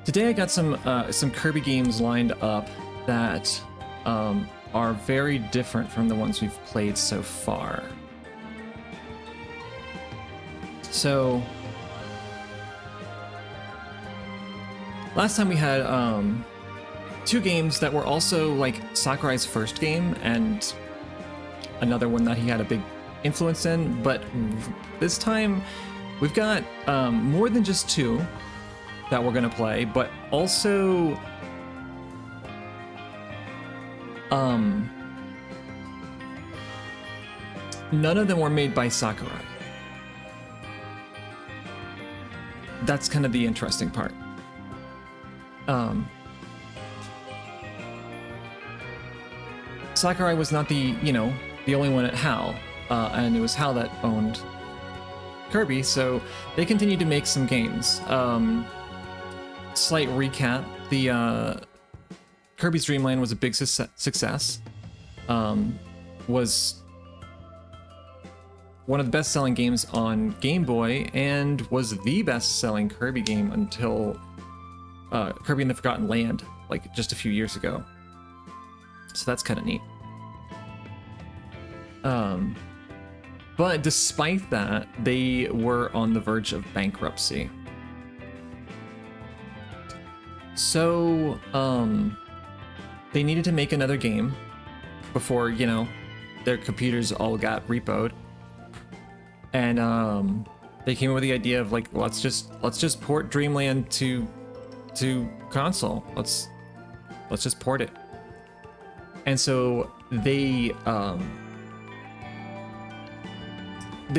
Today I got some Kirby games lined up that are very different from the ones we've played so far. So last time we had two games that were also like Sakurai's first game and another one that he had a big influence in, but this time we've got more than just two that we're gonna play, but also none of them were made by Sakurai. That's kind of the interesting part. Sakurai was not the only one at HAL, and it was HAL that owned Kirby, so they continued to make some games. Slight recap: the Kirby's Dream Land was a big success. Was one of the best-selling games on Game Boy, and was the best-selling Kirby game until Kirby and the Forgotten Land, like just a few years ago. So that's kind of neat. But despite that, they were on the verge of bankruptcy. So, they needed to make another game before, their computers all got repoed. And they came up with the idea of like, let's just port Dreamland to console. Let's just port it. And so they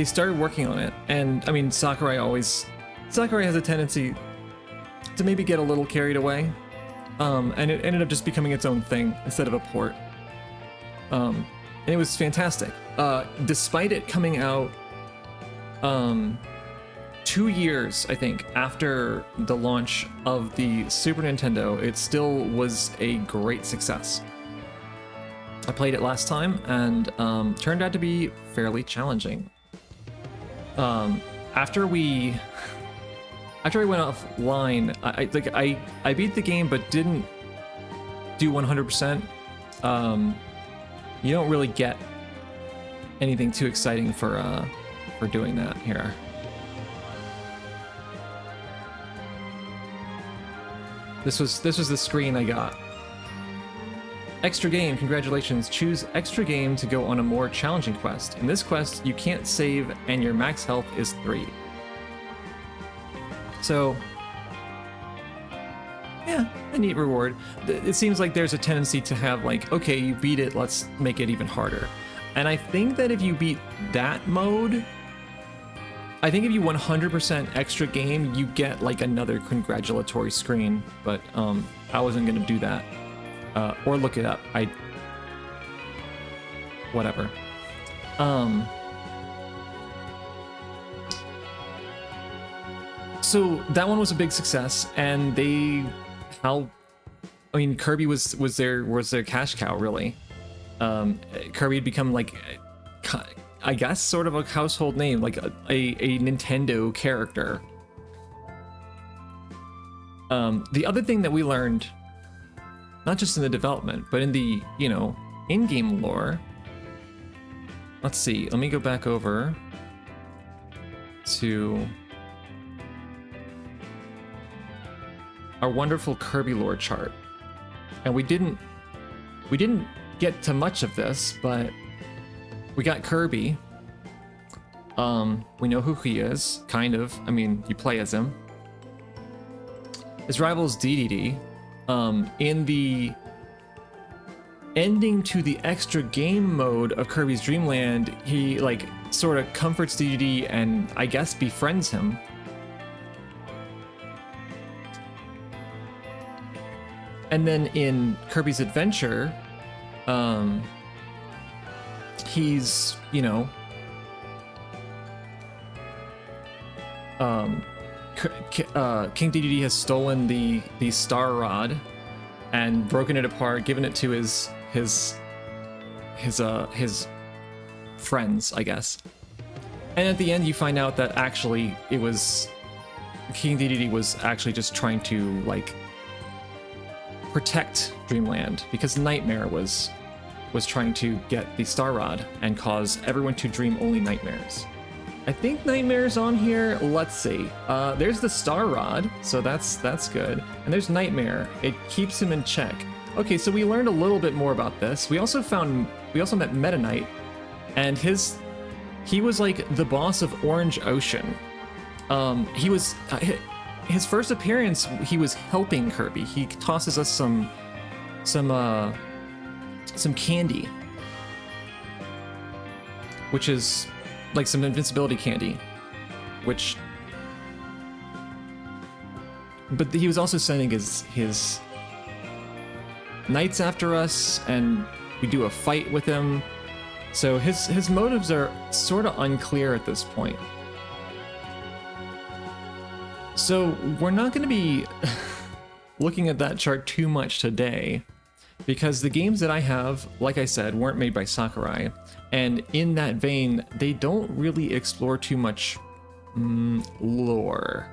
started working on it. And I mean, Sakurai has a tendency to maybe get a little carried away. And it ended up just becoming its own thing instead of a port. And it was fantastic. Despite it coming out 2 years, I think, after the launch of the Super Nintendo, it still was a great success. I played it last time and turned out to be fairly challenging. After we went offline, I beat the game but didn't do 100%. You don't really get anything too exciting for doing that here. This was the screen I got. Extra game, congratulations. Choose extra game to go on a more challenging quest. In this quest, you can't save and your max health is 3. So, yeah, a neat reward. It seems like there's a tendency to have like, okay, you beat it, let's make it even harder. And I think that if you beat that mode, I think if you 100% extra game, you get like another congratulatory screen, but I wasn't gonna do that. Or look it up. Whatever. So that one was a big success, and Kirby was their cash cow, really. Kirby had become like, I guess, sort of a household name, like a Nintendo character. The other thing that we learned, not just in the development, but in the, in-game lore. Let's see, let me go back over to our wonderful Kirby lore chart. And we didn't get to much of this, but we got Kirby. We know who he is, kind of. I mean, you play as him. His rival is DDD. In the ending to the extra game mode of Kirby's Dream Land, he like sort of comforts DDD and I guess befriends him. And then in Kirby's Adventure, he's, King DDD has stolen the Star Rod and broken it apart, given it to his friends, I guess. And at the end, you find out that actually it was King Dedede was actually just trying to like protect Dreamland because Nightmare was trying to get the Star Rod and cause everyone to dream only nightmares. I think Nightmare's on here. Let's see. There's the Star Rod, so that's good. And there's Nightmare. It keeps him in check. Okay, so we learned a little bit more about this. We also met Meta Knight, and he was like the boss of Orange Ocean. He was his first appearance. He was helping Kirby. He tosses us some candy, which is like some invincibility candy, but he was also sending his knights after us, and we do a fight with him. So his motives are sort of unclear at this point. So we're not going to be looking at that chart too much today, because the games that I have, like I said, weren't made by Sakurai, and in that vein, they don't really explore too much lore.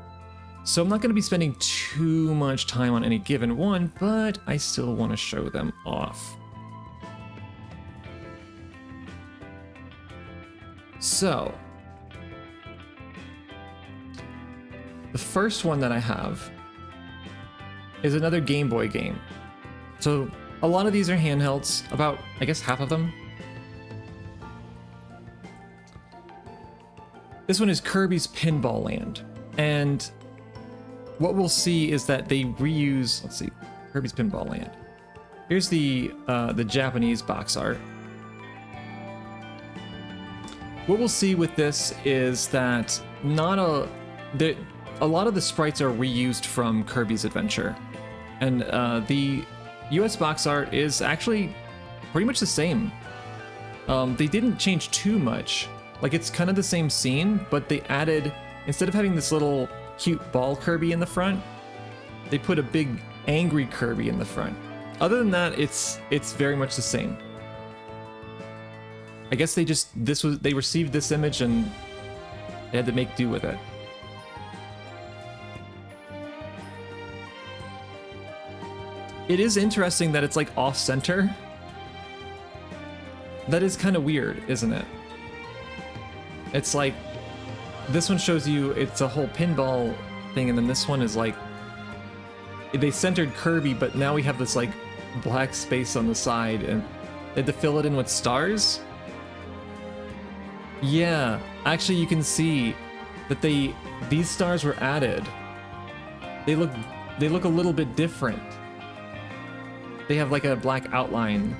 So I'm not going to be spending too much time on any given one, but I still want to show them off. So, the first one that I have is another Game Boy game. So a lot of these are handhelds, about, I guess, half of them. This one is Kirby's Pinball Land, and what we'll see is that they reuse, let's see, Kirby's Pinball Land. Here's the Japanese box art. What we'll see with this is that a lot of the sprites are reused from Kirby's Adventure, and the US box art is actually pretty much the same. They didn't change too much. Like, it's kind of the same scene, but they added, instead of having this little cute ball Kirby in the front, they put a big angry Kirby in the front. Other than that, it's very much the same. I guess they received this image and they had to make do with it. It is interesting that it's like off-center. That is kind of weird, isn't it? It's like, this one shows you it's a whole pinball thing, and then this one is like, they centered Kirby, but now we have this like black space on the side, and they had to fill it in with stars. Yeah, actually you can see that these stars were added. They look a little bit different. They have like a black outline,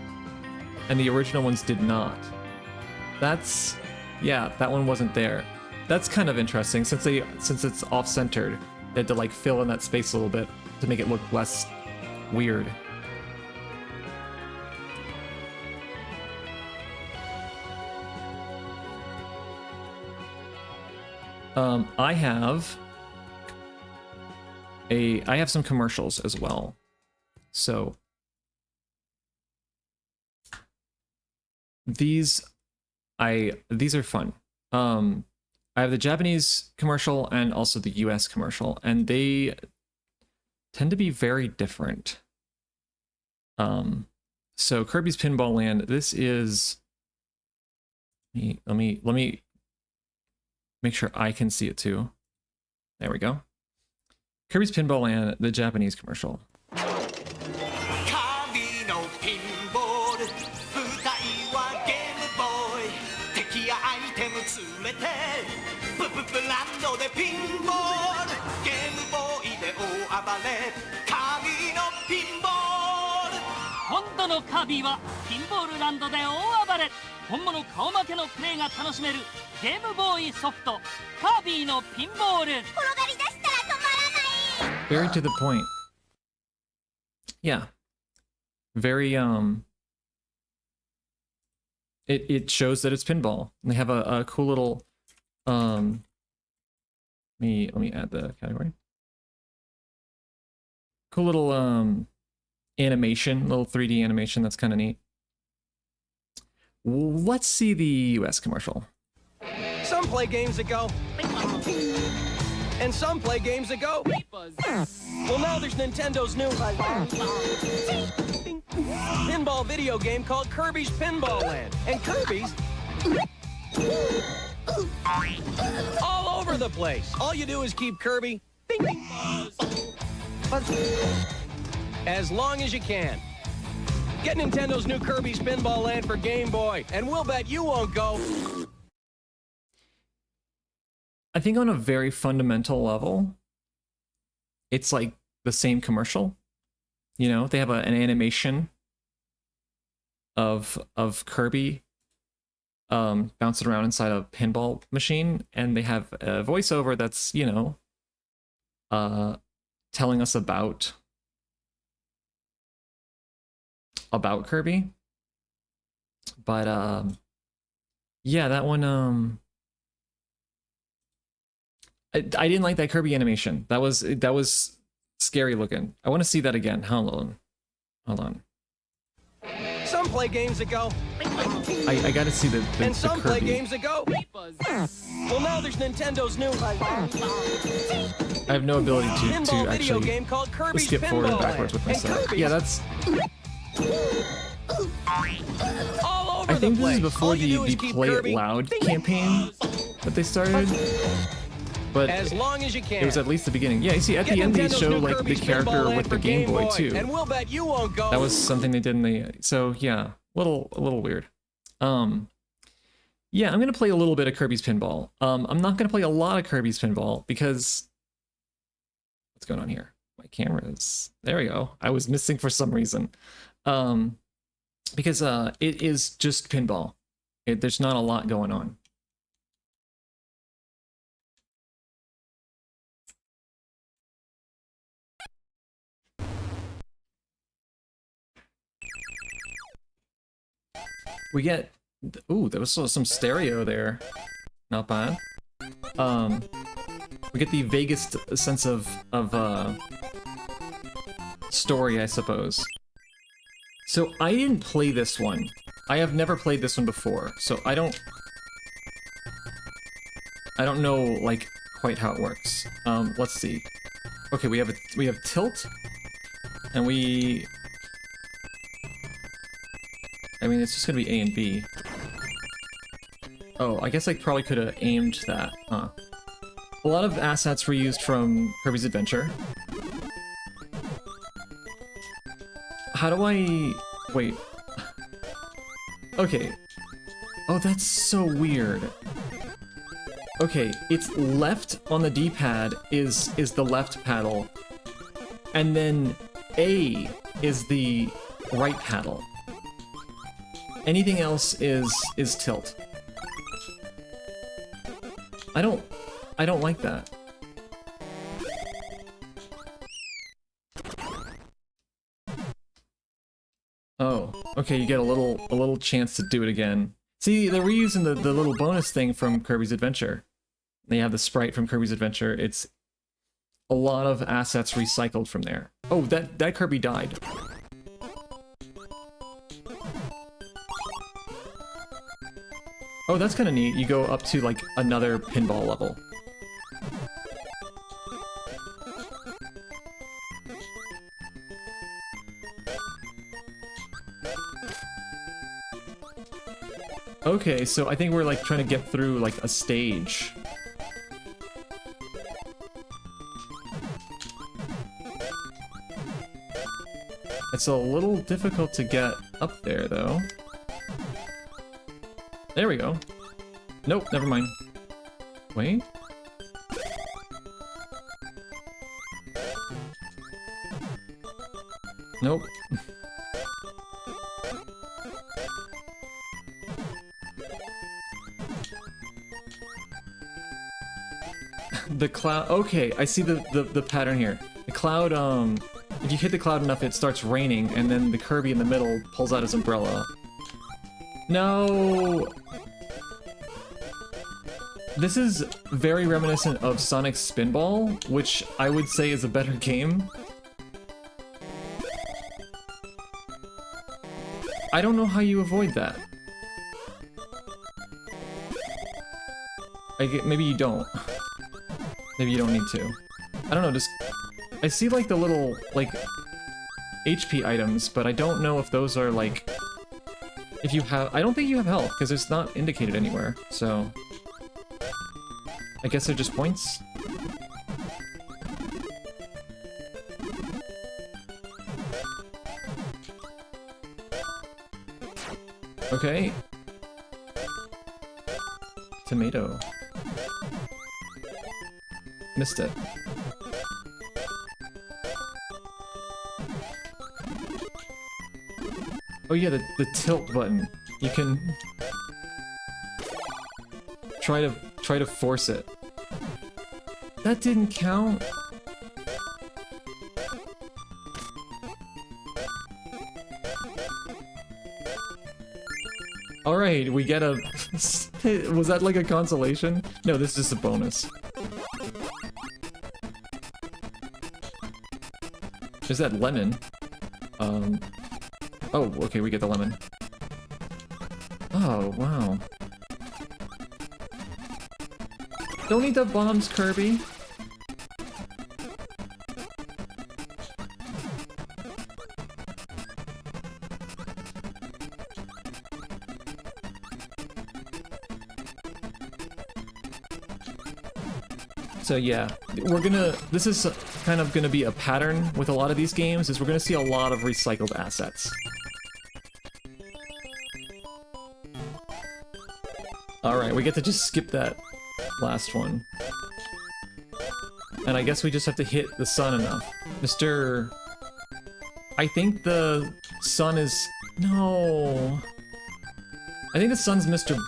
and the original ones did not. Yeah, that one wasn't there. That's kind of interesting, since it's off-centered. They had to like fill in that space a little bit to make it look less weird. I have some commercials as well. So these are fun. I have the Japanese commercial and also the US commercial, and they tend to be very different. So Kirby's Pinball Land, this is, let me make sure I can see it too. There we go. Kirby's Pinball Land, the Japanese commercial. Very to the point. Yeah. Very, it shows that it's pinball. And they have a cool little, let me add the category. Cool little, animation, little 3D animation. That's kind of neat. Let's see the US commercial. Some play games that go. And some play games that go. Well, now there's Nintendo's new pinball video game called Kirby's Pinball Land. And Kirby's all over the place. All you do is keep Kirby as long as you can. Get Nintendo's new Kirby's Pinball Land for Game Boy, and we'll bet you won't go. I think on a very fundamental level, it's like the same commercial. You know, they have an animation of Kirby bouncing around inside a pinball machine, and they have a voiceover that's, you know, telling us about Kirby. But yeah, that one I didn't like that Kirby animation. That was scary looking. I want to see that again. Hold on. Some play games that go. I gotta see the and some Kirby. play games that go. Well, now there's Nintendo's new I have no ability to video game actually called Kirby's skip forward and Pinball backwards with Land. myself. Yeah, that's. All over I think the this is place. before All you do the is keep Play Kirby It Loud campaign that they started. But as long as you can. it was at least the beginning. Yeah, you see, at Get the end they Nintendo's show new like the Kirby's character Pinball Land with the for Game Boy too. And we'll bet you won't go. That was something they did in the. So yeah, a little weird. Yeah, I'm gonna play a little bit of Kirby's Pinball. I'm not gonna play a lot of Kirby's Pinball because what's going on here? My camera is there. We go. I was missing for some reason. Because it is just pinball. There's not a lot going on. We get, ooh, there was some stereo there. Not bad. We get the vaguest sense of story, I suppose. So I didn't play this one. I have never played this one before, so I don't know like quite how it works. Let's see. Okay, we have tilt, and I mean, it's just gonna be A and B. Oh, I guess I probably could have aimed that, huh? A lot of assets were used from Kirby's Adventure. How do I... wait. Okay. Oh, that's so weird. Okay, it's left on the D-pad is the left paddle, and then A is the right paddle. Anything else is tilt. I don't like that. Oh, okay, you get a little chance to do it again. See, they're reusing the little bonus thing from Kirby's Adventure. They have the sprite from Kirby's Adventure. It's a lot of assets recycled from there. Oh, that Kirby died. Oh, that's kind of neat. You go up to like another pinball level. Okay, so I think we're like trying to get through like a stage. It's a little difficult to get up there though. There we go. Nope, never mind. Wait. Nope. The cloud. Okay, I see the pattern here. The cloud. If you hit the cloud enough, it starts raining, and then the Kirby in the middle pulls out his umbrella. No. This is very reminiscent of Sonic Spinball, which I would say is a better game. I don't know how you avoid that. Maybe you don't. Maybe you don't need to. I don't know, just... I see, like, the little, like, HP items, but I don't know if those are, like... If you have... I don't think you have health, because it's not indicated anywhere, so... I guess they're just points? Okay. Tomato. Missed it. Oh yeah, the tilt button. You can try to force it. That didn't count. All right, we get a... Was that like a consolation? No, this is just a bonus. There's that lemon. Oh, okay, we get the lemon. Oh, wow. Don't need the bombs, Kirby. So yeah, this is kind of gonna be a pattern with a lot of these games, is we're gonna see a lot of recycled assets. Alright, we get to just skip that last one. And I guess we just have to hit the sun enough. Mr... I think the sun is... No... I think the sun's Mr.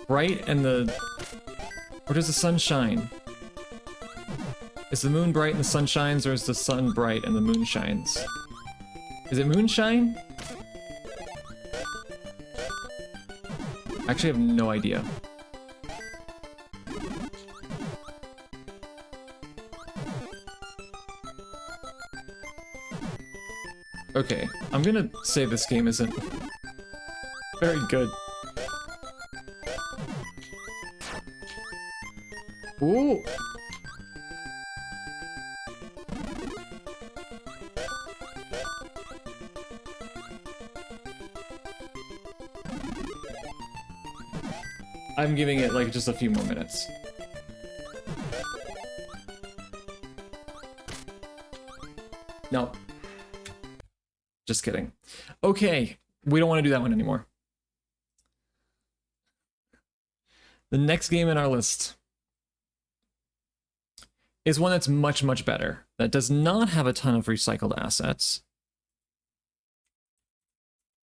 Bright and the... Or does the sun shine? Is the moon bright and the sun shines, or is the sun bright and the moon shines? Is it moonshine? Actually, I have no idea. Okay, I'm gonna say this game isn't very good. Ooh! I'm giving it like just a few more minutes. No. Just kidding. Okay, we don't want to do that one anymore. The next game in our list is one that's much, much better. That does not have a ton of recycled assets.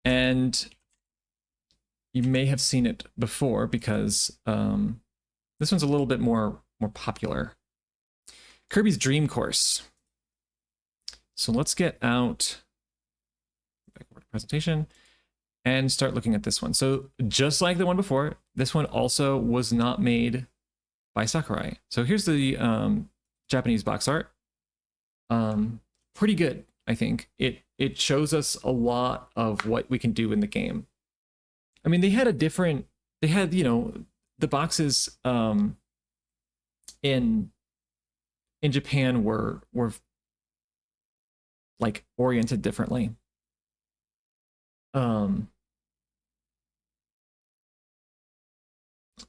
And you may have seen it before because this one's a little bit more popular. Kirby's Dream Course. So let's get out backward presentation and start looking at this one. So just like the one before, this one also was not made by Sakurai. So here's the Japanese box art. Pretty good, I think. It shows us a lot of what we can do in the game. I mean, they had, you know, the boxes in Japan were like oriented differently.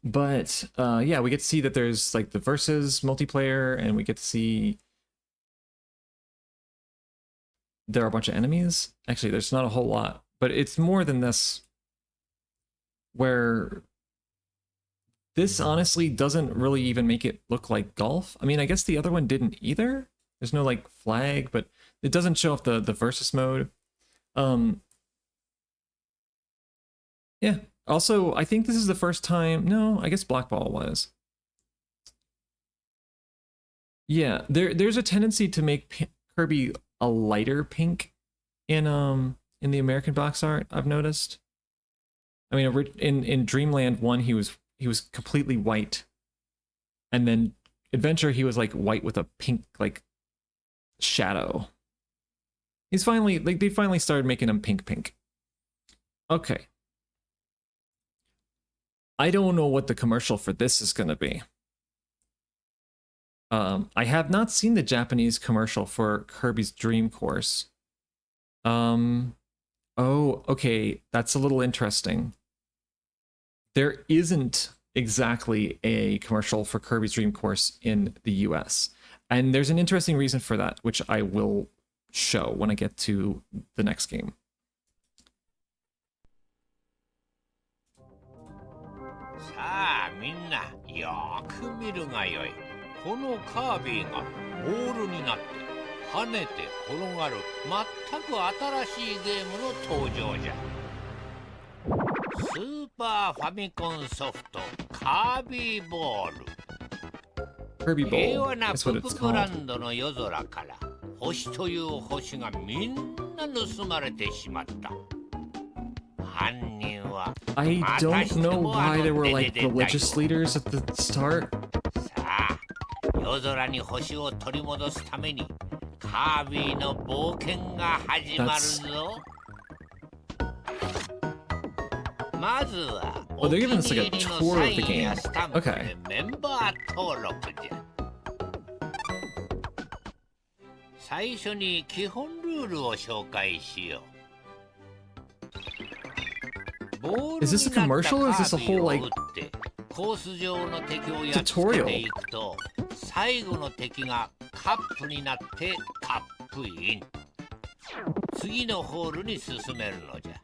But yeah, we get to see that there's like the versus multiplayer, and we get to see there are a bunch of enemies. Actually, there's not a whole lot, but it's more than this, where this honestly doesn't really even make it look like golf. I mean, I guess the other one didn't either. There's no like flag, but it doesn't show off the versus mode. Yeah. Also, I think this is the first time... No, I guess Black Ball was. Yeah, there's a tendency to make Kirby a lighter pink in the American box art, I've noticed. I mean, in Dreamland 1, he was completely white. And then Adventure, he was like white with a pink like shadow. He's finally, like, they finally started making him pink. Okay. I don't know what the commercial for this is going to be. I have not seen the Japanese commercial for Kirby's Dream Course. Oh, okay, that's a little interesting. There isn't exactly a commercial for Kirby's Dream Course in the US. And there's an interesting reason for that, which I will show when I get to the next game. さあみんなよく見るがよい。このカービィがボールになって跳ねて転がる全く新しいゲームの登場じゃ。スーパーファミコンソフトカービィボール。 Kirby 平 Bowl 和な is プ what プ it's プラ called. ンドの夜空から星という星がみんな盗まれてしまった。犯人は I また don't して know もあ why の there were デ like デデ大 religious 王。 leaders at the start. さあ夜空に星を取り戻すためにカービィの冒険が始まるぞ。まずは Oh, they're giving us like a お気に入りの tour サ of イ the ンや game. スタンプで Okay. メンバー登録じゃ。最初に基本ルールを紹介しよう。ボール Is this a になった commercial or is カ this a ービィ whole を like 打ってコース上の敵をやっつけ tutorial? ていくと最後の敵がカップになってカップイン。次のホールに進めるのじゃ。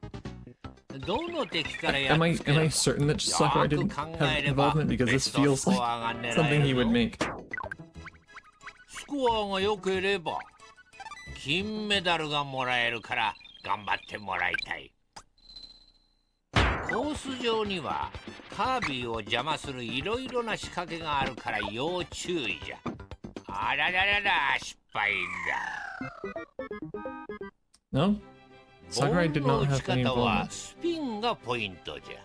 どの敵からやっ Am つける I certain that Sakurai didn't have involvement because this feels like something he would make? スコアが良ければ金メダルがもらえるから頑張ってもらいたい。コース上にはカービィを邪魔するいろいろな仕掛けがあるから要注意じゃ。あらららら失敗だ。 No? ボー Sakurai ル did の not 打ち have any 方は involvement. スピンがポイントじゃ。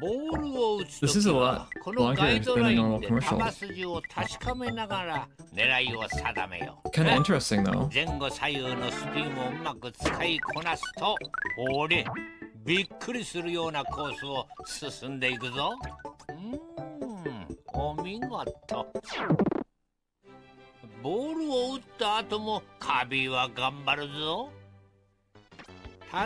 ボールを打つと This is き a は lot このガイ longer ド than ラ a イン normal で commercial. 球筋を確かめながら狙いを定めよう。 Kind of interesting though. 前後左右のスピンをうまく使いこなすとほれびっくりするようなコースを進んでいくぞ。お見事。ボールを打った後もカービィは頑張るぞ。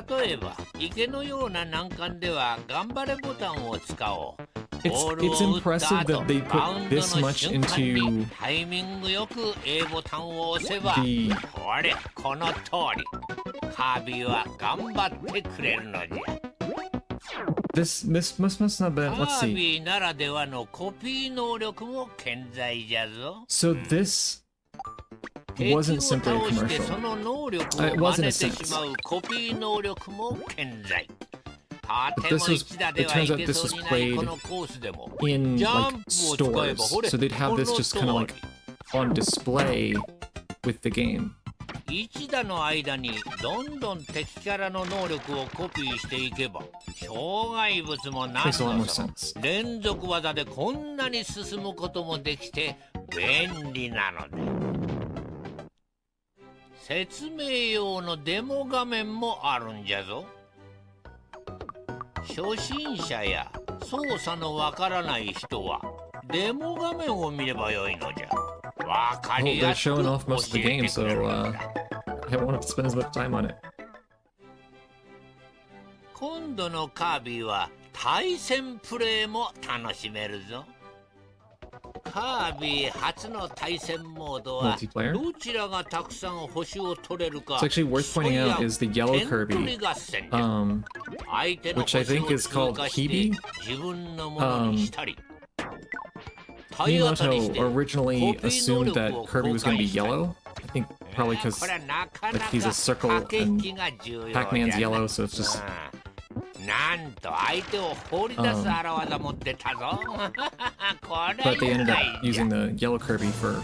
例えば池のような難関では頑張れボタンを使おう。 It's impressive that they put this much into タイミングよく A ボタンを押せば the これこの通りカービィは頑張ってくれるのじゃ。 this must not been カ let's ー see. ビィならではのコピー能力も健在じゃぞ。 So this 敵を wasn't 倒 simply a して commercial. その能力 It を was 真 in a 似て sense. しまうコピー能力も健在。とて This も was 一打で it はい turns out け this そう was にない played このコースでも in ジャ like ンプを使えば stores. ほれ So they'd have こ this の just kind of 通 like り on display with the game. 一打の間にどんどん敵キャラの能力をコピーしていけば障害物も何 Makes a lot の more その sense. 連続技でこんなに進むこともできて便利なので説明用のデモ画面もあるんじゃぞ。初心者や操作のわからない人はデモ画面を見ればよいのじゃ。わか Well, り they're やすく showing 教 off most of the えて game, く so れるのだ。 I don't want to spend as much time on it. 今度のカービィは対戦プレイも楽しめるぞ。カービィ初の対戦モードは Multiplayer? どちらがたくさん星を取れるか It's actually worth pointing out is the yellow 点取 Kirby, り合戦じゃ。 相手の which I 星 think を is 通 called 過して Kirby. 自分のものにしたり、体当たりし Miyamoto て originally コピー assumed 能 that 力を Kirby was going to be 公開したり。 yellow. I think probably because これはなかな like he's a か circle 駆け and 引きが重要じゃな。 Pac-Man's yellow, so it's just なんと相手を放り出す荒技持ってたぞ。これ but they ended 痛 up いじゃ using the yellow Kirby for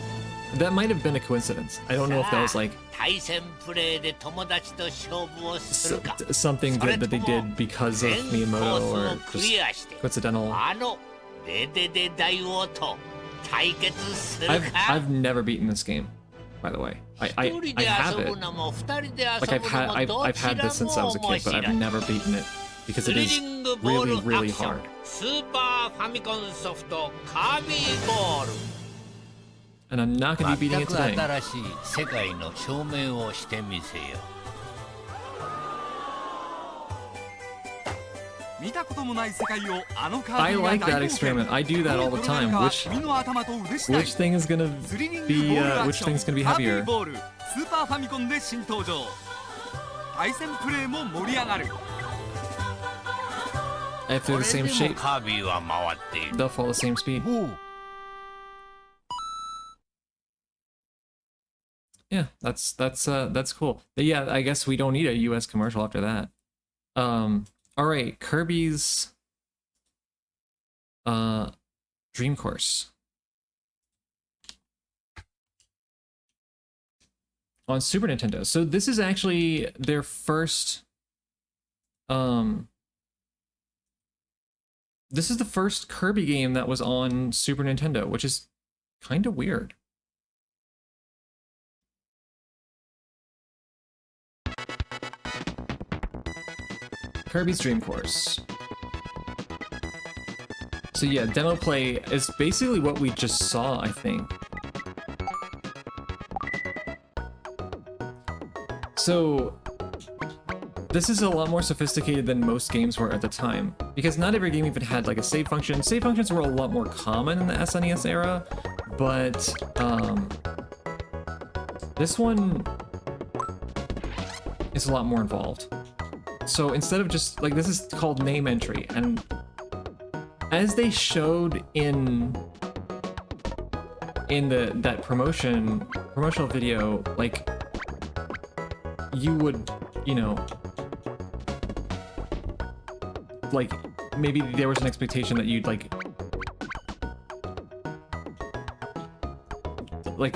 that might have been a coincidence. I don't know if that was like 対戦プレイで友達と勝負をするか。 something good that they did because of 全コー Miyamoto スを or ク just リアして coincidental. あのデデデ大王と対決する I've か。 I've never beaten this game, by the way. I 一人 I で have 遊 it. ぶのも二人で遊 Like ぶ I've の had も I've ど I've ち had ら this since I も was a 面 kid, but 白 I've い。 never beaten it because ス it リ is リングボール really, ア really クション hard. スーパーファミコンソフトカービーボール And I'm not going to be beating 全 it く today. 新しい世界の証明をしてみせよ見たこともない世界をあのカー I ビィが like 大 that 冒険 experiment. I do that all the time. この Which 君の頭と腕次第 which thing is going to スリリング be ボールアク which ション thing's going to be カービ heavier? ーボールスーパーファミコンで新登場対戦プレイも盛り上がる If こ they're れ the で same も shape, カービィは回っている they'll follow the same speed. おう Yeah, that's cool. But yeah, I guess we don't need a US commercial after that. All right, Kirby's Dream Course on Super Nintendo. So this is actually their first this is the first Kirby game that was on Super Nintendo, which is kind of weird. Kirby's Dream Course. So yeah, demo play is basically what we just saw, I think. So this is a lot more sophisticated than most games were at the time, because not every game even had like a save function. Save functions were a lot more common in the SNES era, but this one is a lot more involved. So instead of just like, this is called name entry, and as they showed in that promotional video, like you would, you know, like maybe there was an expectation that you'd like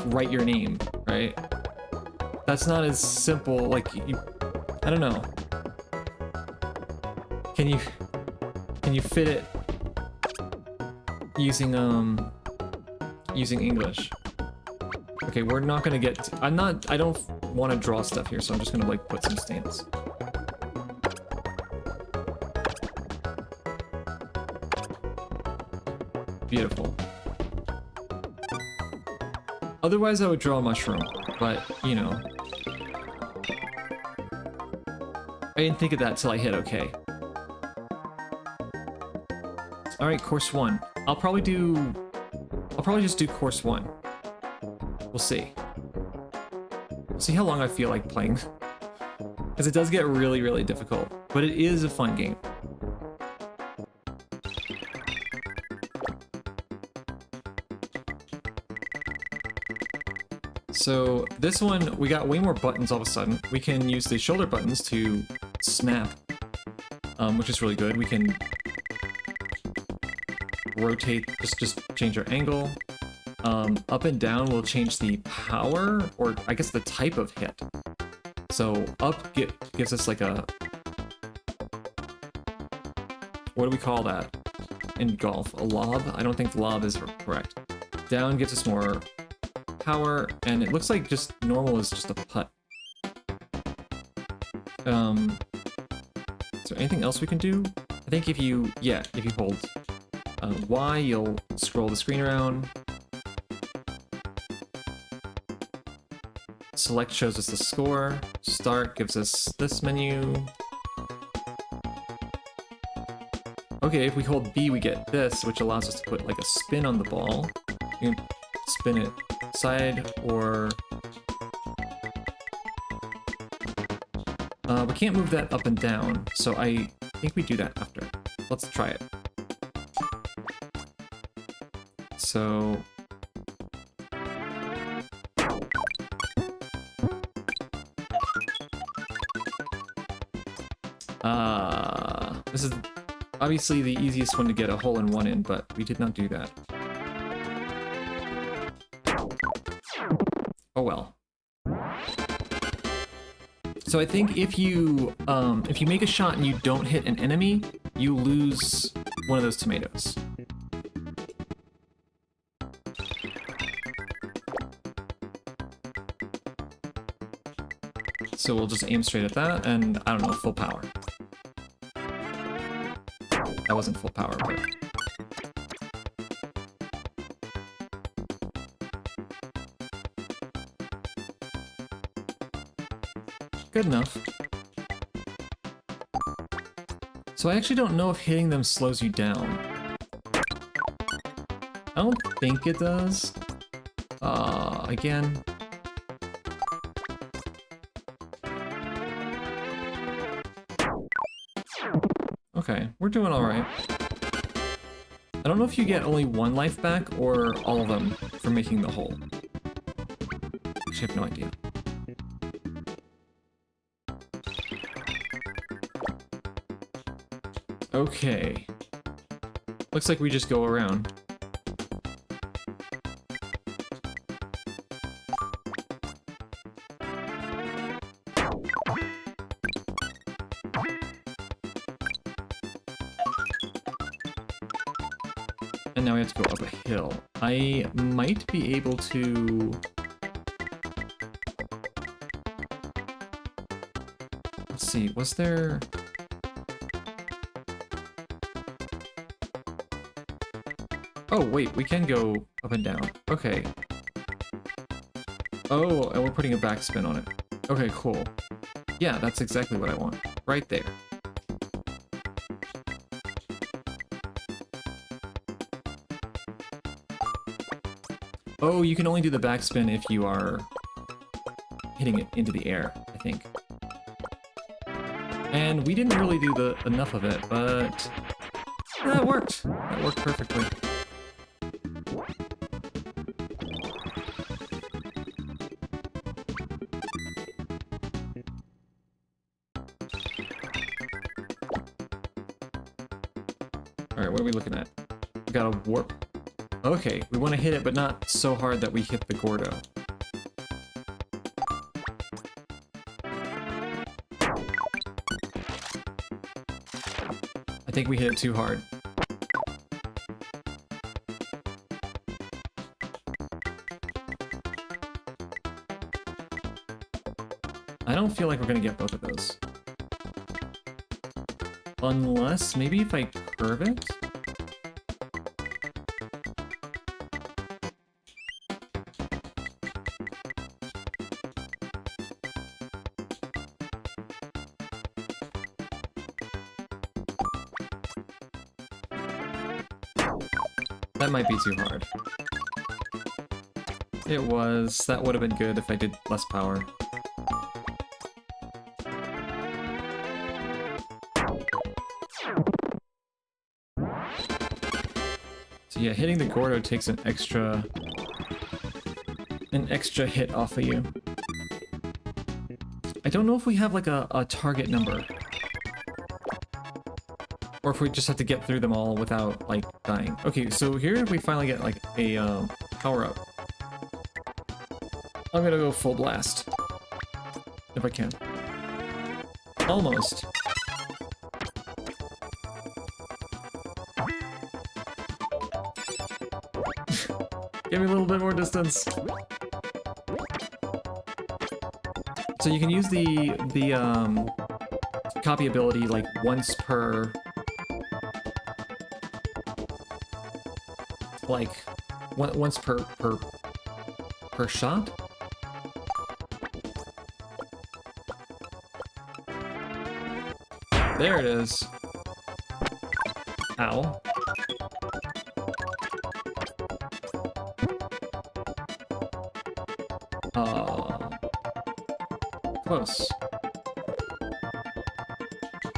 write your name, right? That's not as simple. Like I don't know. Can you fit it using English? Okay, we're not gonna get. I don't want to draw stuff here, so I'm just gonna like put some stamps. Beautiful. Otherwise, I would draw a mushroom, but you know, I didn't think of that till I hit OK. All right, course 1. I'll probably just do course 1. We'll see. We'll see how long I feel like playing. Because it does get really, really difficult. But it is a fun game. So this one, we got way more buttons all of a sudden. We can use the shoulder buttons to snap, which is really good. We can rotate, just change our angle. Up and down will change the power, or I guess the type of hit. So up gives us like a, what do we call that in golf? A lob? I don't think the lob is correct. Down gives us more power, and it looks like just normal is just a putt. Is there anything else we can do? I think if you hold Y, you'll scroll the screen around. Select shows us the score. Start gives us this menu. Okay, if we hold B, we get this, which allows us to put like a spin on the ball. You can spin it side or... we can't move that up and down, so I think we do that after. Let's try it. So... this is obviously the easiest one to get a hole-in-one in, but we did not do that. Oh well. So I think if you make a shot and you don't hit an enemy, you lose one of those tomatoes. So we'll just aim straight at that, and I don't know, full power. That wasn't full power, but... Good enough. So I actually don't know if hitting them slows you down. I don't think it does. Again. Okay, we're doing alright. I don't know if you get only one life back or all of them for making the hole. Actually, I have no idea. Okay. Looks like we just go around. And now we have to go up a hill. I might be able to... Let's see, was there... Oh, wait, we can go up and down. Okay. Oh, and we're putting a backspin on it. Okay, cool. Yeah, that's exactly what I want. Right there. Oh, you can only do the backspin if you are hitting it into the air, I think. And we didn't really do enough of it, but that worked. That worked perfectly. Alright, what are we looking at? We got a warp. Okay, we want to hit it, but not so hard that we hit the Gordo. I think we hit it too hard. I don't feel like we're gonna get both of those. Unless, maybe if I curve it? That might be too hard. It was. That would have been good if I did less power. So yeah, hitting the Gordo takes an extra hit off of you. I don't know if we have like a target number. Or if we just have to get through them all without, like, dying. Okay, so here we finally get, like, a power-up. I'm gonna go full blast. If I can. Almost. Give me a little bit more distance. So you can use the copy ability, like, once per... like once per shot. There it is. Ow. Close.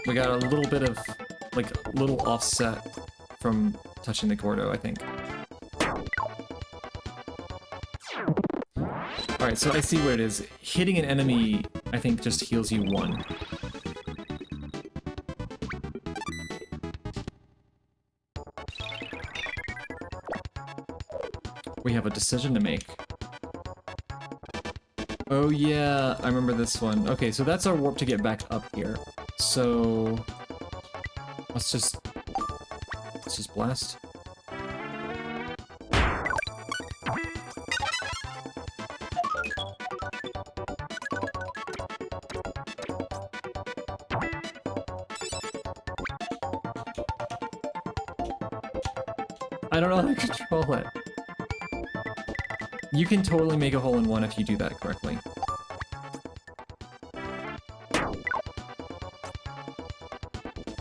We got a little bit of, like, little offset from touching the Gordo, I think. Alright, so I see what it is. Hitting an enemy, I think, just heals you 1. We have a decision to make. Oh yeah, I remember this one. Okay, so that's our warp to get back up here. So... Let's just blast. I don't know how to control it. You can totally make a hole in one if you do that correctly.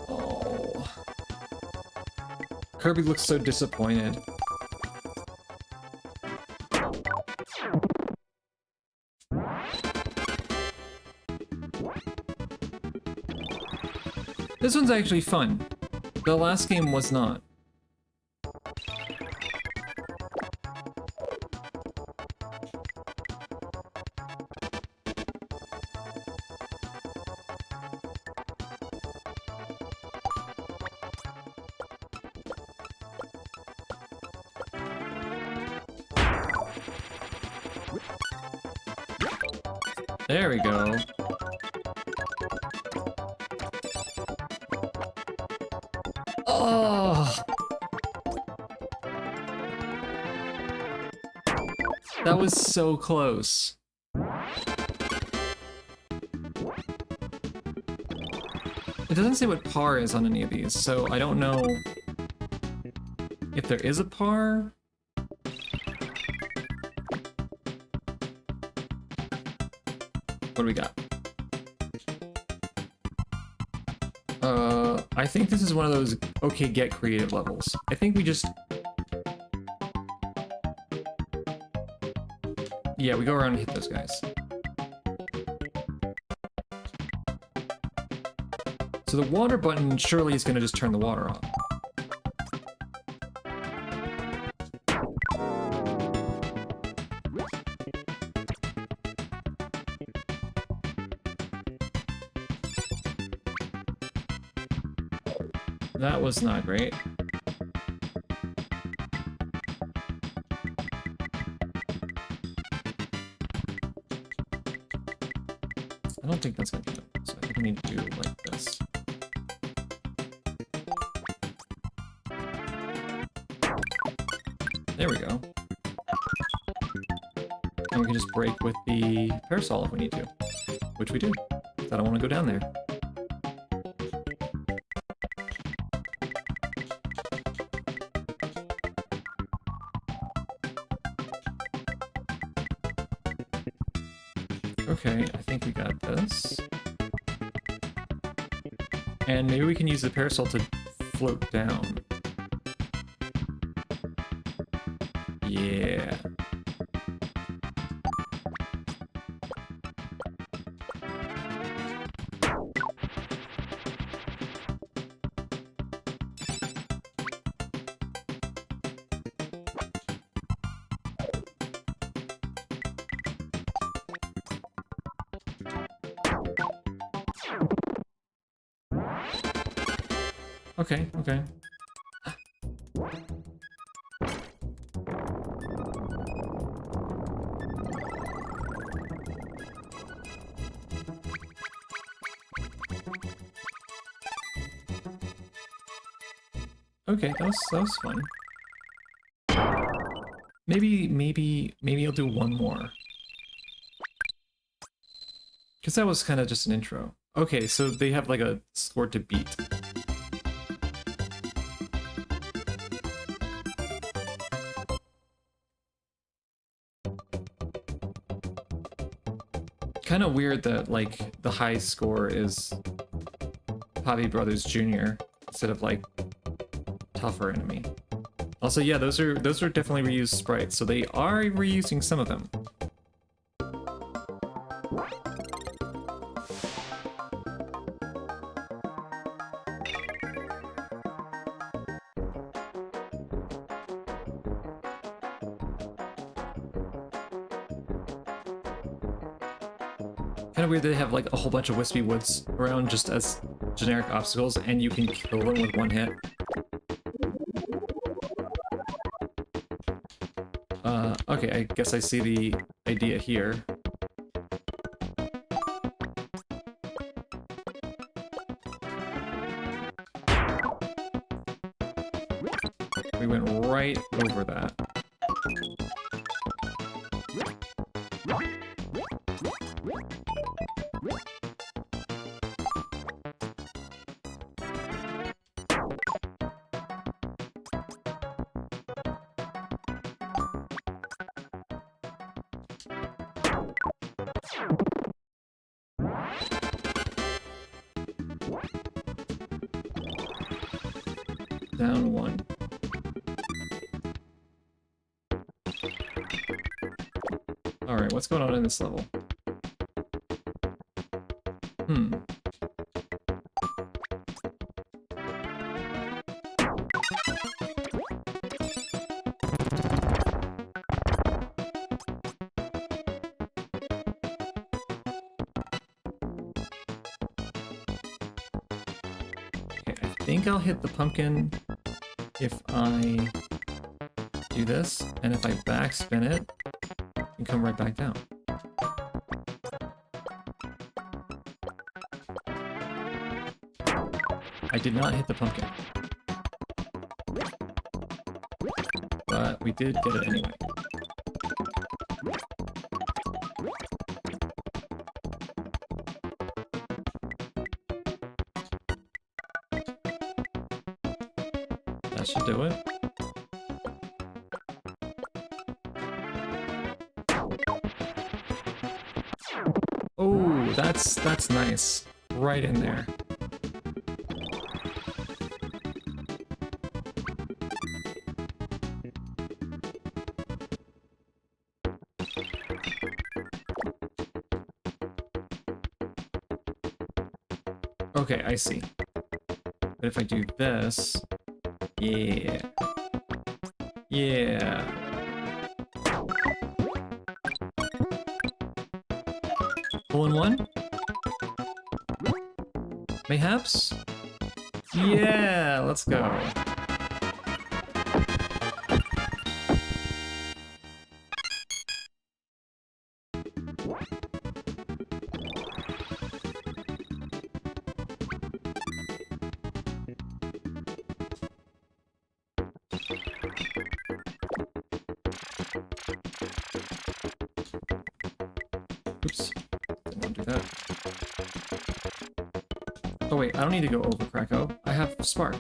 Oh. Kirby looks so disappointed. This one's actually fun. The last game was not. There we go. Oh! That was so close. It doesn't say what par is on any of these, so I don't know if there is a par. What do we got? I think this is one of those, okay, get creative levels. I think we just... Yeah, we go around and hit those guys. So the water button surely is going to just turn the water off. That was not great. I don't think that's gonna be good. So I think we need to do like this. There we go. And we can just break with the parasol if we need to. Which we do. I don't want to go down there. Okay, I think we got this. And maybe we can use the parasol to float down. Yeah. Okay, okay. Okay, that was fun. Maybe I'll do one more. Because that was kind of just an intro. Okay, so they have like a score to beat. Kind of weird that like the high score is Pavi Brothers Jr. instead of like tougher enemy. Also, yeah, those are definitely reused sprites, so they are reusing some of them. Kind of weird they have like a whole bunch of wispy woods around just as generic obstacles, and you can kill them with one hit. Okay, I guess I see the idea here. We went right over that. Down 1. Alright, what's going on in this level? I think I'll hit the pumpkin if I do this, and if I backspin it, and come right back down. I did not hit the pumpkin. But we did get it anyway. That should do it. Oh, that's nice. Right in there. Okay, I see. But if I do this... Yeah. Yeah. Hole in one? Mayhaps? Yeah, let's go. Oops. Didn't want to do that. Oh wait, I don't need to go over Krakow. I have Spark.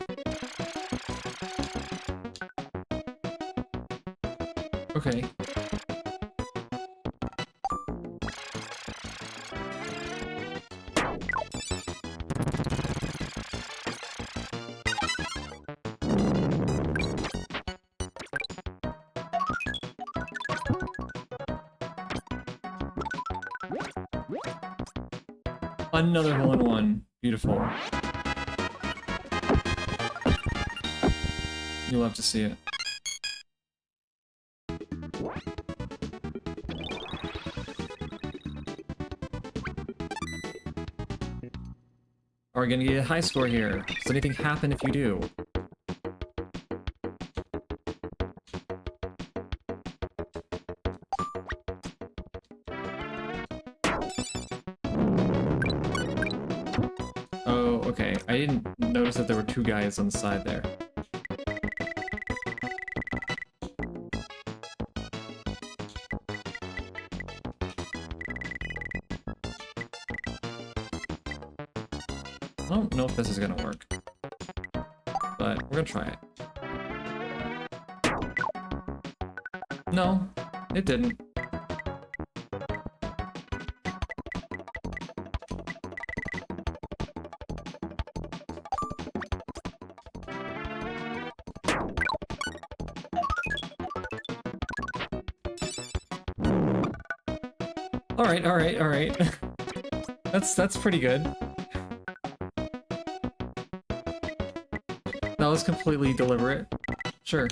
Okay. Another hole in one. Beautiful. You'll have to see it. Are we gonna get a high score here? Does anything happen if you do? Oh, okay. I didn't notice that there were two guys on the side there. I don't know if this is gonna work, but we're gonna try it. No, it didn't. All right. That's pretty good. That was completely deliberate. Sure.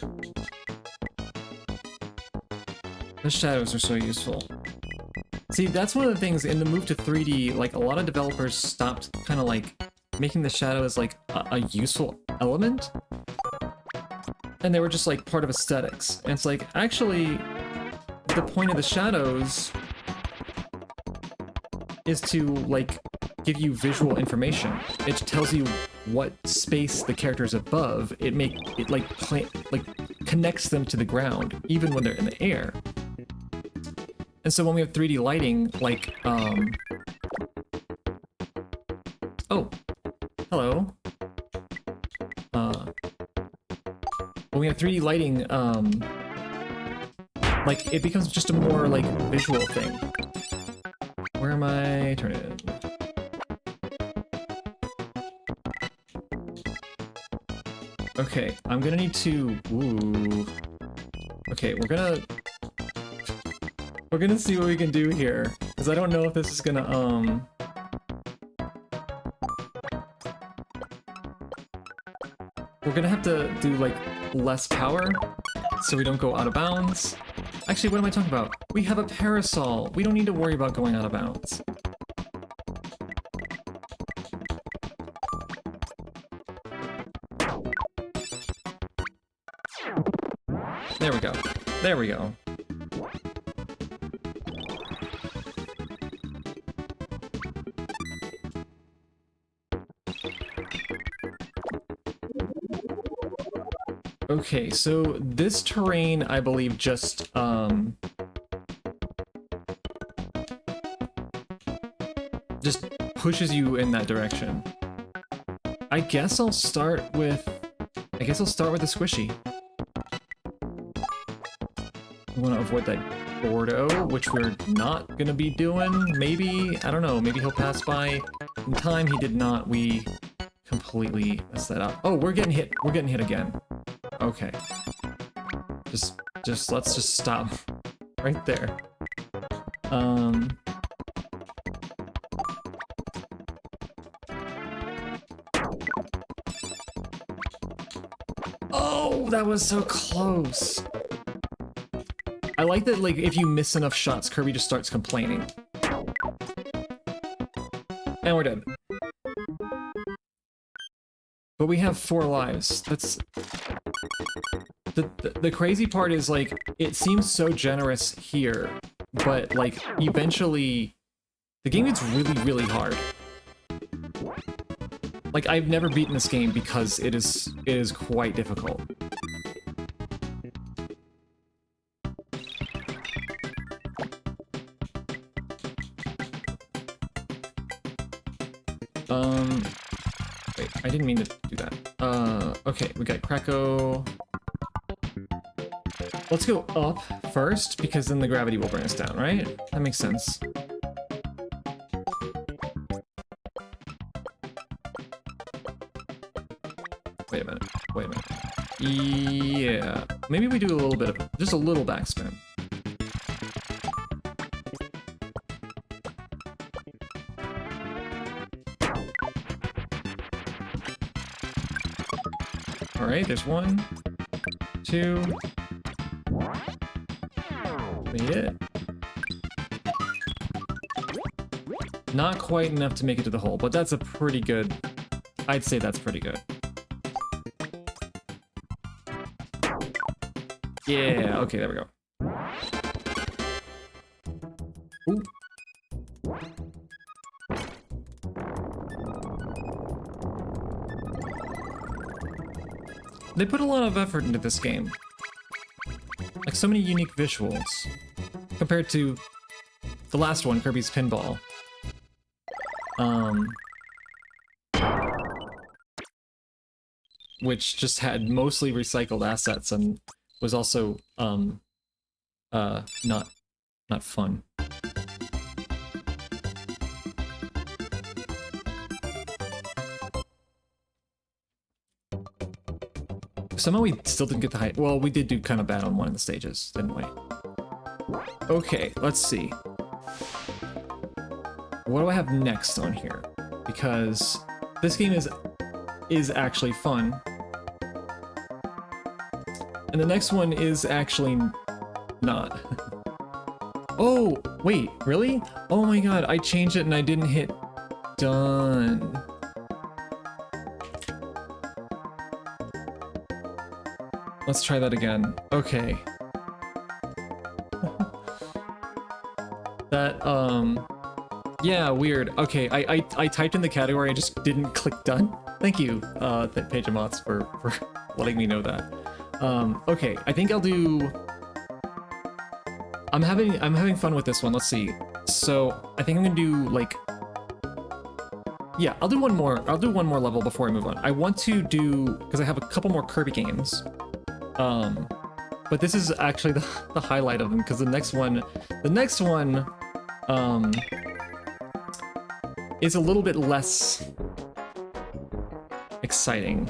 The shadows are so useful. See, that's one of the things in the move to 3D, like, a lot of developers stopped kind of, like, making the shadows, like, a useful element. And they were just, like, part of aesthetics. And it's like, actually, the point of the shadows is to, like, give you visual information. It tells you what space the character is above. It connects them to the ground, even when they're in the air. And so when we have 3D lighting, like, oh, hello. When we have 3D lighting, like, it becomes just a more, like, visual thing. Where am I? Turn it in. Okay, I'm gonna need to... Ooh. Okay, we're gonna see what we can do here. Because I don't know if this is gonna, we're gonna have to do, like, less power, so we don't go out of bounds. Actually, what am I talking about? We have a parasol! We don't need to worry about going out of bounds. There we go. There we go. Okay, so this terrain, I believe, just pushes you in that direction. I guess I'll start with the squishy. We want to avoid that Gordo, which we're not gonna be doing. Maybe, I don't know, maybe he'll pass by in time. He did not. We completely messed that up. Oh, we're getting hit. We're getting hit again. Okay. Let's just stop right there. Oh, that was so close. I like that, like, if you miss enough shots, Kirby just starts complaining. And we're dead. But we have 4 lives. That's... The crazy part is, like, it seems so generous here, but, like, eventually... The game gets really, really hard. Like, I've never beaten this game because it is quite difficult. Wait, I didn't mean to do that. Okay, we got Kracko. Let's go up first, because then the gravity will bring us down, right? That makes sense. Wait a minute, wait a minute. Yeah, maybe we do a little bit of, just a little backspin. Alright, there's 1, 2. Made it. Not quite enough to make it to the hole, but that's a pretty good... I'd say that's pretty good. Yeah, okay, there we go. Ooh. They put a lot of effort into this game. Like, so many unique visuals. Compared to the last one, Kirby's Pinball. Which just had mostly recycled assets and was also, not fun. Somehow we still didn't get the height. Well, we did do kind of bad on one of the stages, didn't we? Okay, let's see. What do I have next on here? Because this game is actually fun. And the next one is actually not. Oh, wait, really? Oh my god, I changed it and I didn't hit done. Let's try that again. Okay. That, yeah, weird. Okay, I typed in the category, I just didn't click done. Thank you, Page of Moths, for letting me know that. Okay, I think I'll do... I'm having fun with this one, let's see. So, I think I'm gonna do, like... Yeah, I'll do one more level before I move on. I want to do... because I have a couple more Kirby games. But this is actually the highlight of them, because the next one, is a little bit less exciting.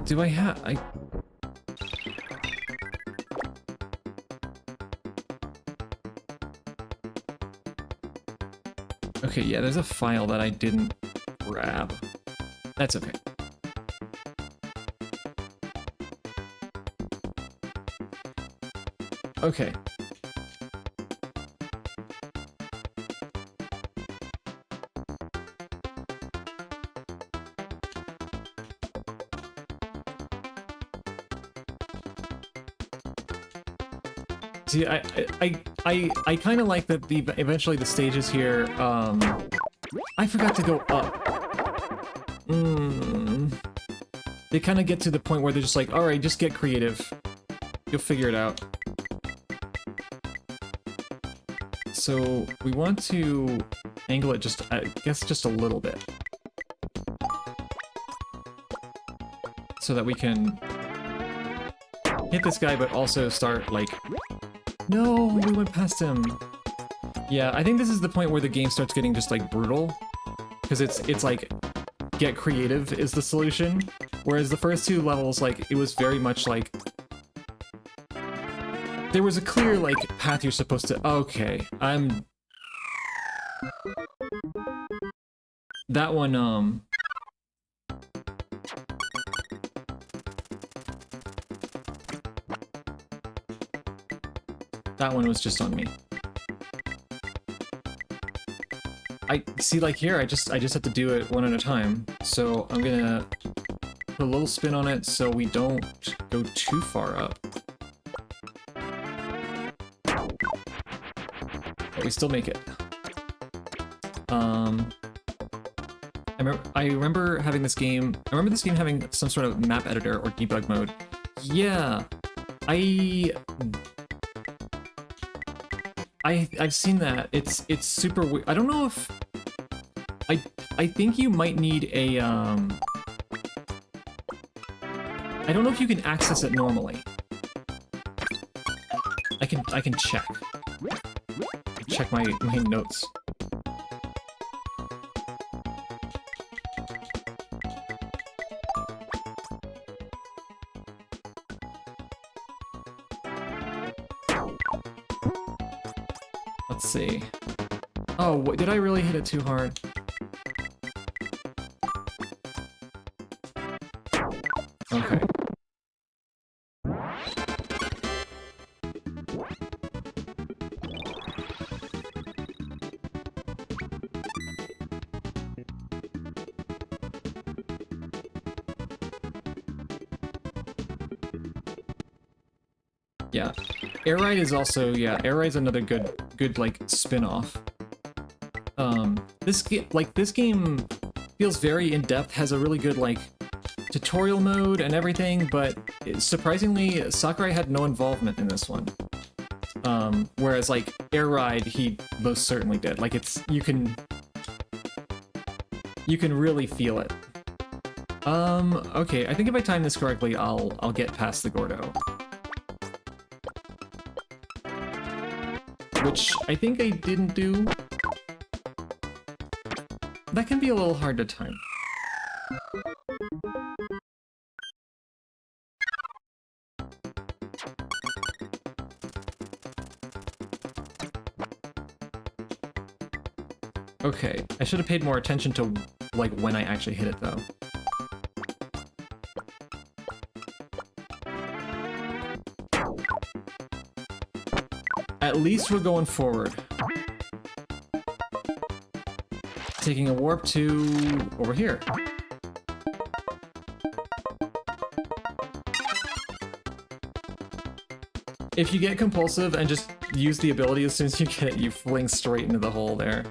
Do I have... Okay, yeah, there's a file that I didn't grab. That's okay. Okay. See, I kind of like that eventually the stages here, I forgot to go up. They kind of get to the point where they're just like, alright, just get creative. You'll figure it out. So, we want to angle it just, I guess, just a little bit. So that we can hit this guy, but also start, like... No, we went past him. Yeah, I think this is the point where the game starts getting just, like, brutal. Because it's like, get creative is the solution. Whereas the first two levels, like, it was very much like... There was a clear, like, path you're supposed to... Okay, I'm... That one, That one was just on me. I see, like here, I just have to do it one at a time. So I'm gonna put a little spin on it so we don't go too far up. But we still make it. I remember having this game. I remember this game having some sort of map editor or debug mode. Yeah, I've seen that. It's super weird. I don't know if I think you might need a I don't know if you can access it normally. I can check. Check my notes. Let's see. Oh, did I really hit it too hard? Okay. Yeah. Air Ride is also, yeah, Air Ride's another good like spin-off. This game feels very in-depth, has a really good like tutorial mode and everything, but surprisingly Sakurai had no involvement in this one. Whereas like Air Ride, he most certainly did. Like you can really feel it. Okay, I think if I time this correctly, I'll get past the Gordo. Which I think I didn't do. That can be a little hard to time. Okay, I should have paid more attention to like when I actually hit it though. At least we're going forward. Taking a warp to over here. If you get compulsive and just use the ability as soon as you get it, you fling straight into the hole there.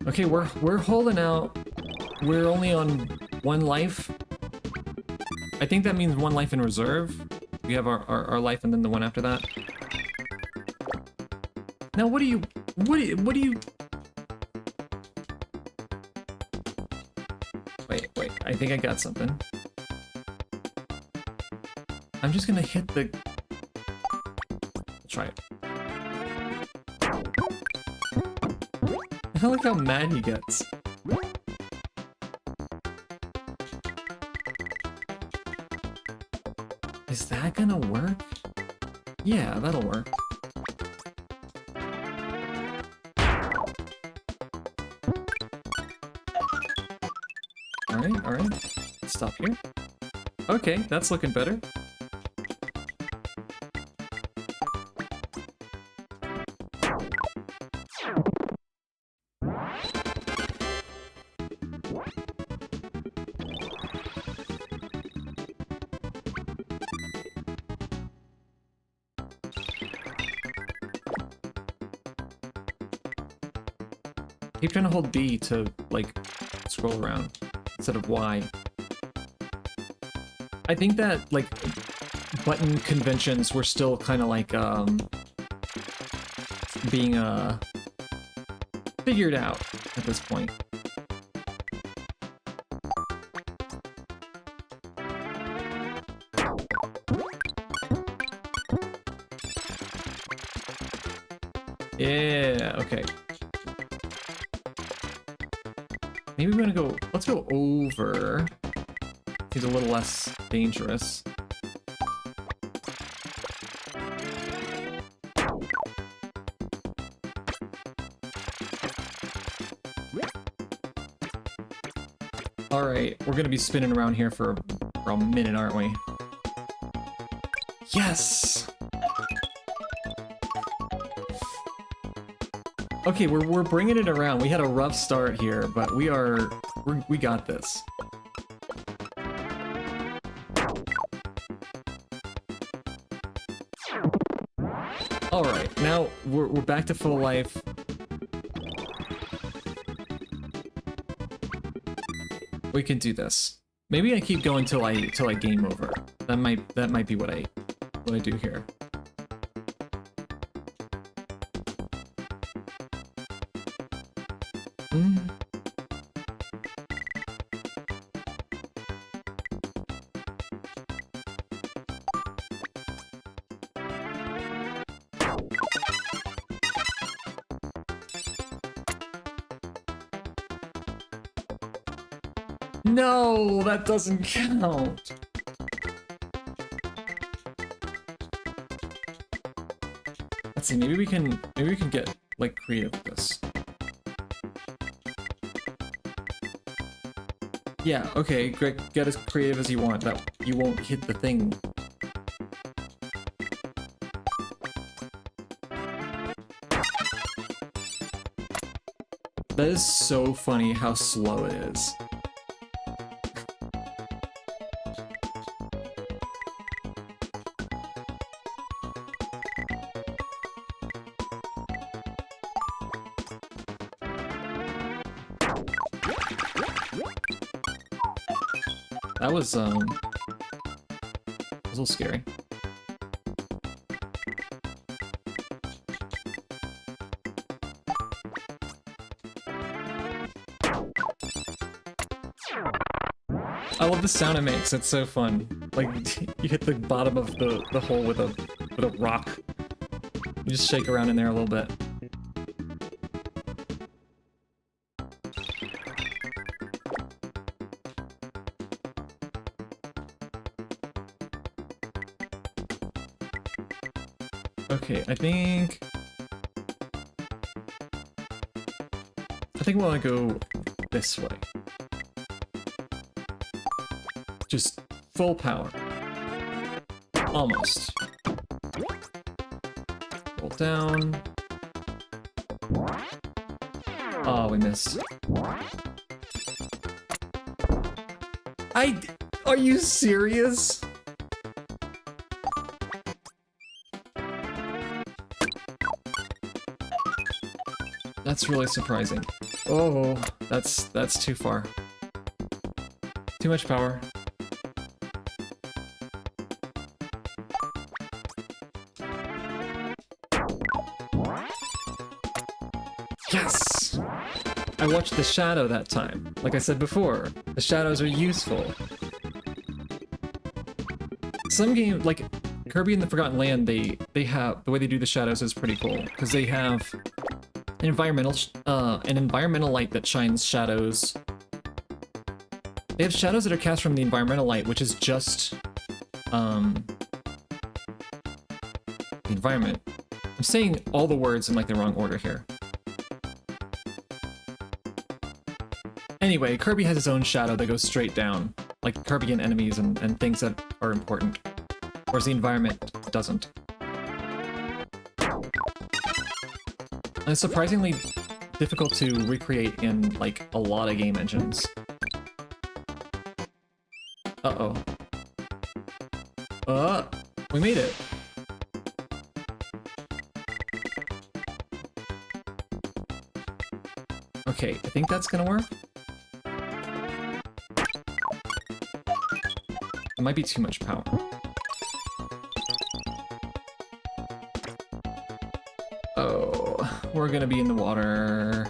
Okay, we're holding out. We're only on 1 life. I think that means 1 life in reserve. We have our life and then the one after that. Now, what do you? Wait, I think I got something. I'm just gonna hit the... Try it. I like how mad he gets. Is that gonna work? Yeah, that'll work. Alright. Stop here. Okay, that's looking better. Keep trying to hold B to, like, scroll around instead of Y. I think that, like, button conventions were still kind of like, being, figured out at this point. Yeah, okay. Maybe we're gonna go, let's go over. He's a little less dangerous. Alright, we're gonna be spinning around here for a minute, aren't we? Yes! Okay, we're bringing it around. We had a rough start here, but we got this. All right, now we're back to full life. We can do this. Maybe I keep going till I game over. That might be what I do here. No, that doesn't count. Let's see, maybe we can get like creative with this. Yeah, okay, get as creative as you want. That you won't hit the thing. That is so funny how slow it is. That was, a little scary. I love the sound it makes, it's so fun. Like, you hit the bottom of the hole with a rock. You just shake around in there a little bit. Okay, I think we want to go this way. Just full power. Almost. Roll down. Oh, we missed. Are you serious? That's really surprising. Oh, that's too far. Too much power. Yes! I watched the shadow that time. Like I said before, the shadows are useful. Some game, like Kirby and the Forgotten Land, they have the way they do the shadows is pretty cool because they have an environmental light that shines shadows. They have shadows that are cast from the environmental light, which is just the environment. I'm saying all the words in like the wrong order here. Anyway, Kirby has his own shadow that goes straight down, like Kirby and enemies and things that are important, whereas the environment doesn't. And it's surprisingly difficult to recreate in like a lot of game engines. Uh-oh. We made it. Okay, I think that's gonna work. It might be too much power. Oh, we're gonna be in the water.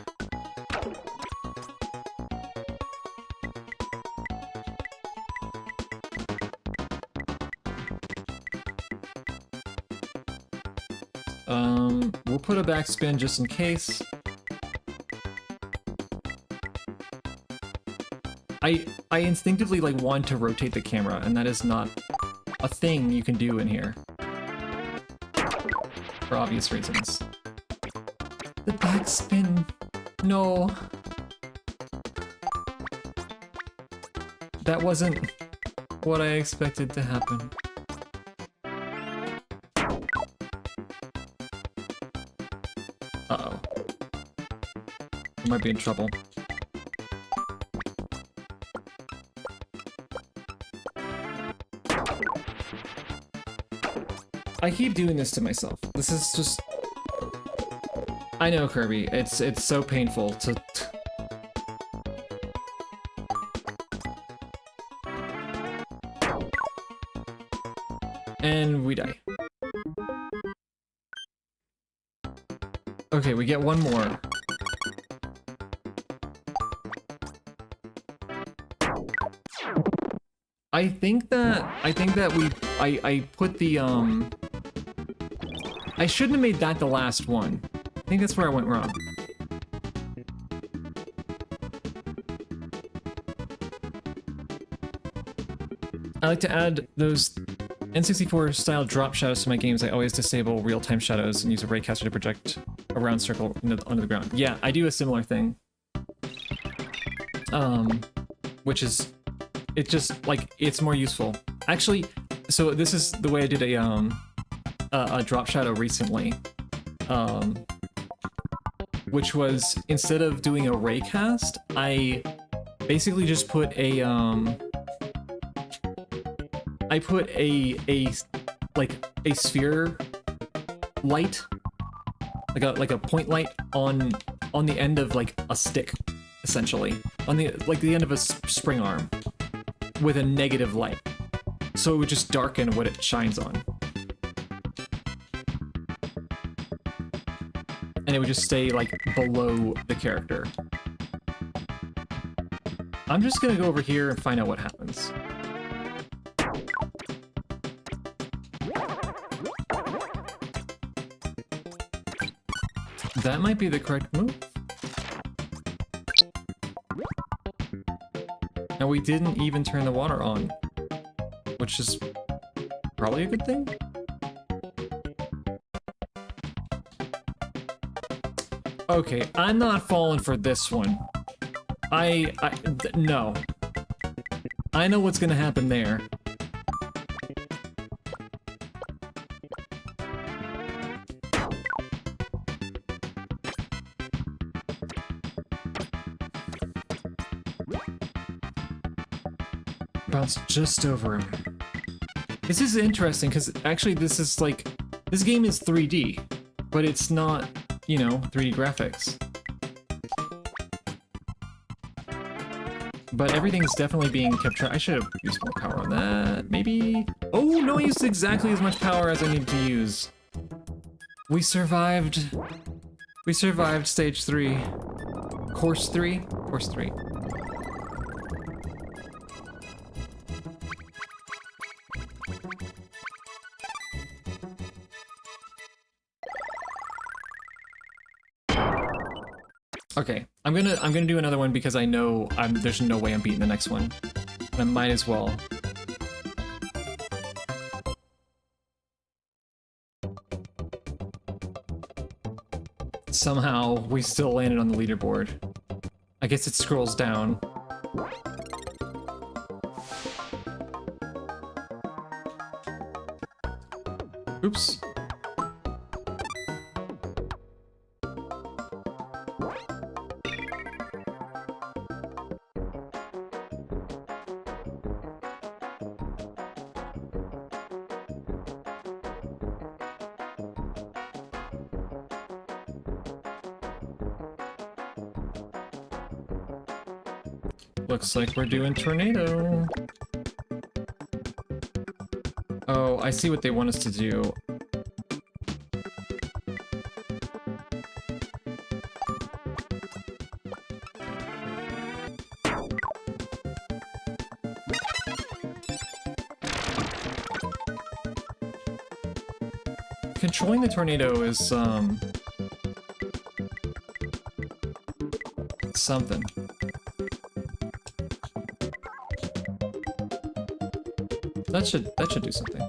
We'll put a backspin just in case. I instinctively like want to rotate the camera, and that is not a thing you can do in here. For obvious reasons. The backspin. No. That wasn't what I expected to happen. Uh-oh. I might be in trouble. I keep doing this to myself. This is just... I know, Kirby. It's so painful to... And we die. Okay, we get one more. I think that I put the I shouldn't have made that the last one. I think that's where I went wrong. I like to add those N64 style drop shadows to my games. I always disable real-time shadows and use a raycaster to project a round circle under the ground. Yeah, I do a similar thing. Which is, it just, like, it's more useful. Actually, so this is the way I did a drop shadow recently. Which was, instead of doing a raycast, I basically just put a, I put a sphere light, like a point light on the end of like a stick, essentially, on the end of a spring arm, with a negative light, so it would just darken what it shines on, and it would just stay like below the character. I'm just gonna go over here and find out what happens. That might be the correct move. Now we didn't even turn the water on, which is probably a good thing. Okay, I'm not falling for this one. No. I know what's gonna happen there. Bounce just over him. This is interesting, because actually this is like... This game is 3D, but it's not, you know, 3D graphics. But everything's definitely being kept track. I should have used more power on that, maybe? Oh, no, I used exactly as much power as I needed to use. We survived. We survived stage 3. course 3? Course 3. Okay, I'm gonna do another one because I know there's no way I'm beating the next one. I might as well. Somehow we still landed on the leaderboard. I guess it scrolls down. Oops. Looks like we're doing tornado. Oh, I see what they want us to do. Controlling the tornado is, something. That should do something.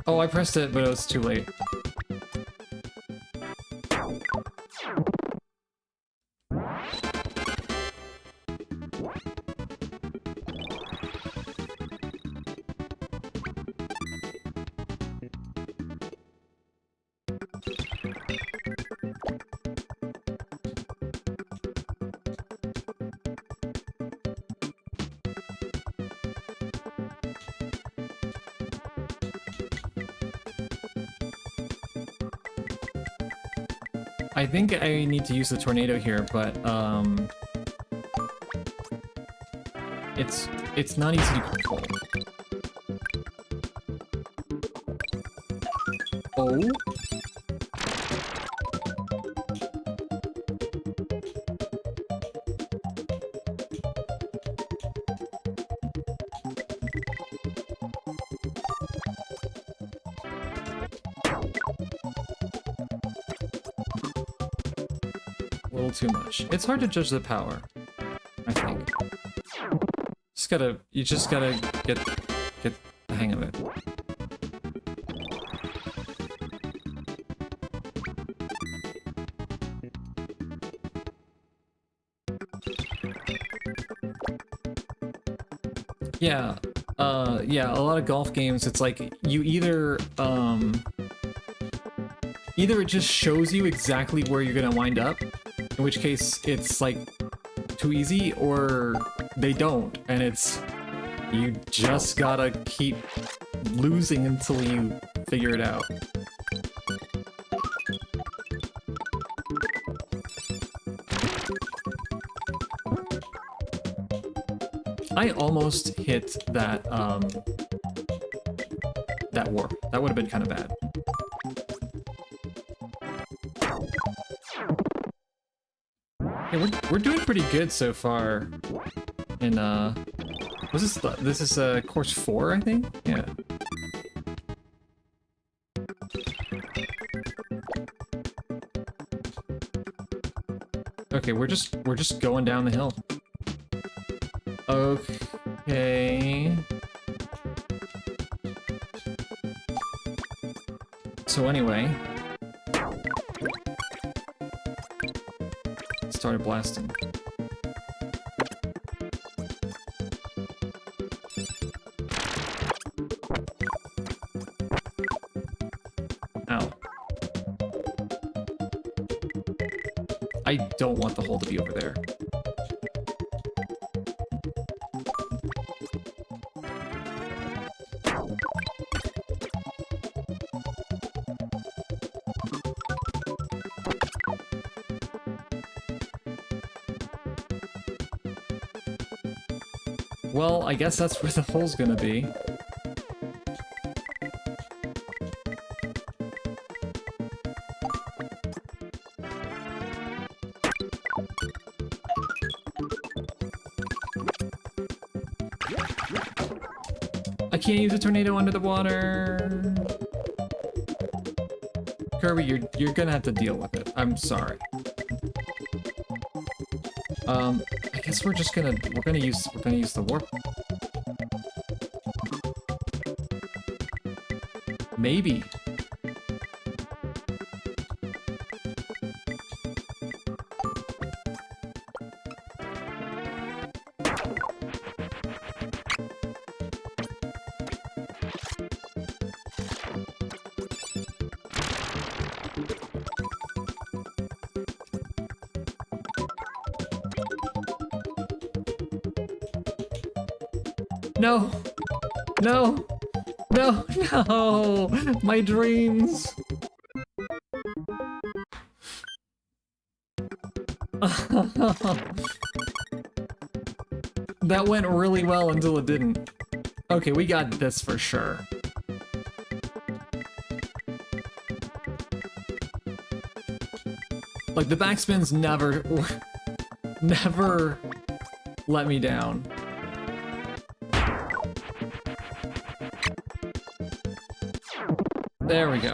Oh, I pressed it, but it was too late. I think I need to use the tornado here, but it's not easy to control. Oh? Too much. It's hard to judge the power, I think. You just gotta get the hang of it. Yeah, yeah, a lot of golf games, it's like you either it just shows you exactly where you're gonna wind up, in which case it's like too easy, or they don't, and you just gotta keep losing until you figure it out. I almost hit that that warp. That would have been kind of bad. Yeah, we're doing pretty good so far. In this is course 4, I think. Yeah. Okay, we're just going down the hill. Okay. So anyway, started blasting. Ow. I don't want the hole to be over there. Well, I guess that's where the hole's gonna be. I can't use a tornado under the water. Kirby, you're gonna have to deal with it. I'm sorry. I guess we're gonna use the warp. Maybe. No! No! No! No! My dreams! That went really well until it didn't. Okay, we got this for sure. Like, the backspins never... never let me down. There we go.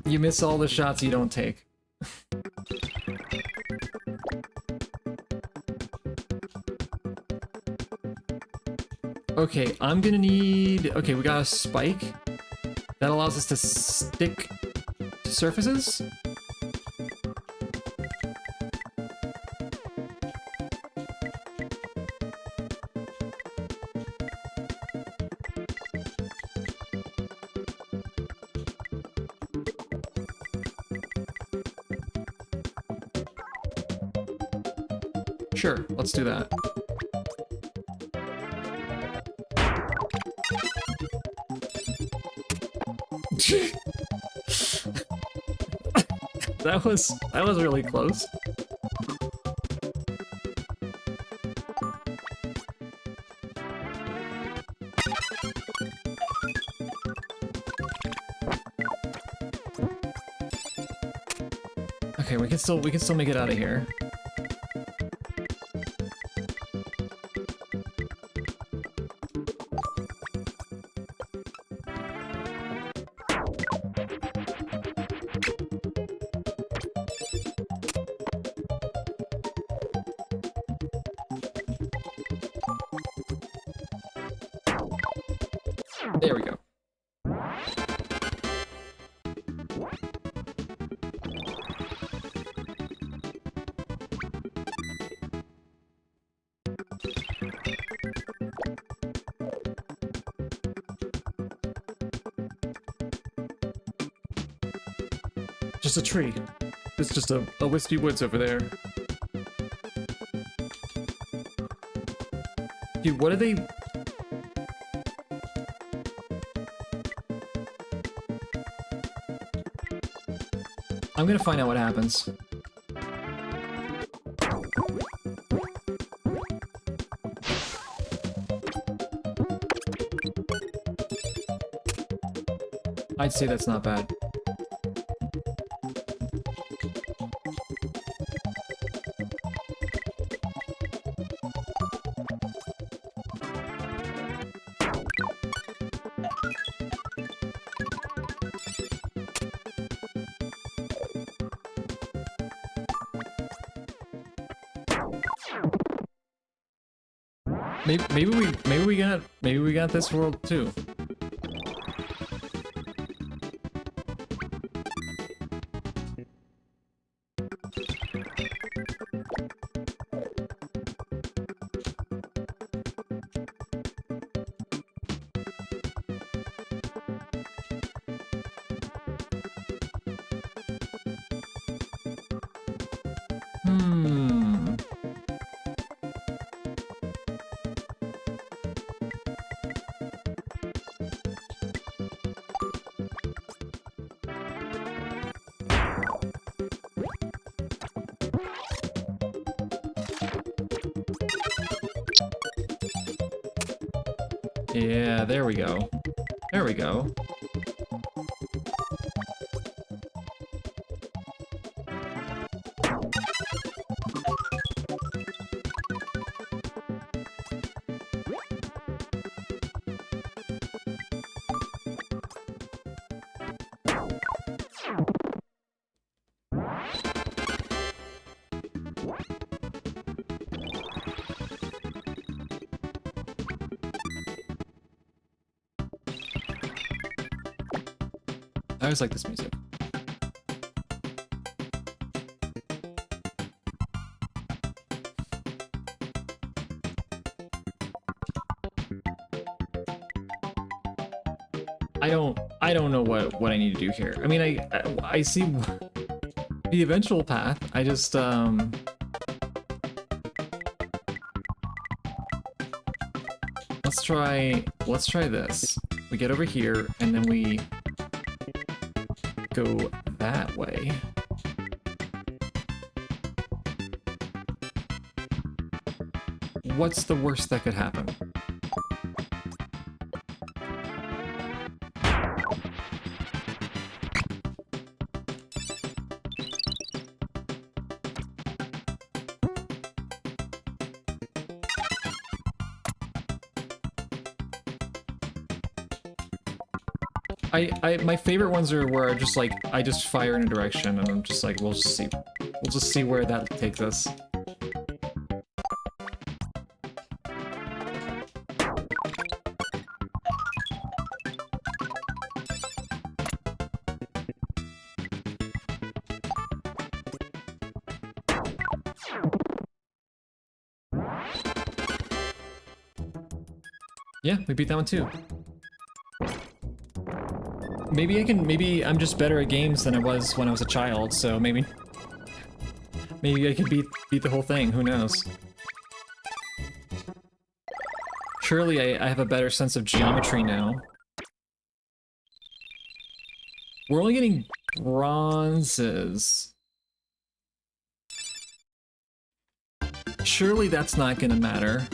You miss all the shots you don't take. Okay, I'm gonna need... Okay, we got a spike. That allows us to stick to surfaces. Sure, let's do that. That was really close. Okay, we can still make it out of here. There we go. Just a tree. It's just a wispy woods over there. Dude, what are they... I'm gonna find out what happens. I'd say that's not bad. Maybe we got this world too. Yeah, there we go. There we go. I always like this music. I don't know what I need to do here. I mean, I see the eventual path. I just let's try this. We get over here and then we go that way. What's the worst that could happen? My favorite ones are where I just fire in a direction and I'm just like, we'll just see where that takes us. Yeah, we beat that one too. Maybe I'm just better at games than I was when I was a child, so maybe I could beat the whole thing, who knows. Surely I have a better sense of geometry now. We're only getting bronzes. Surely that's not gonna matter.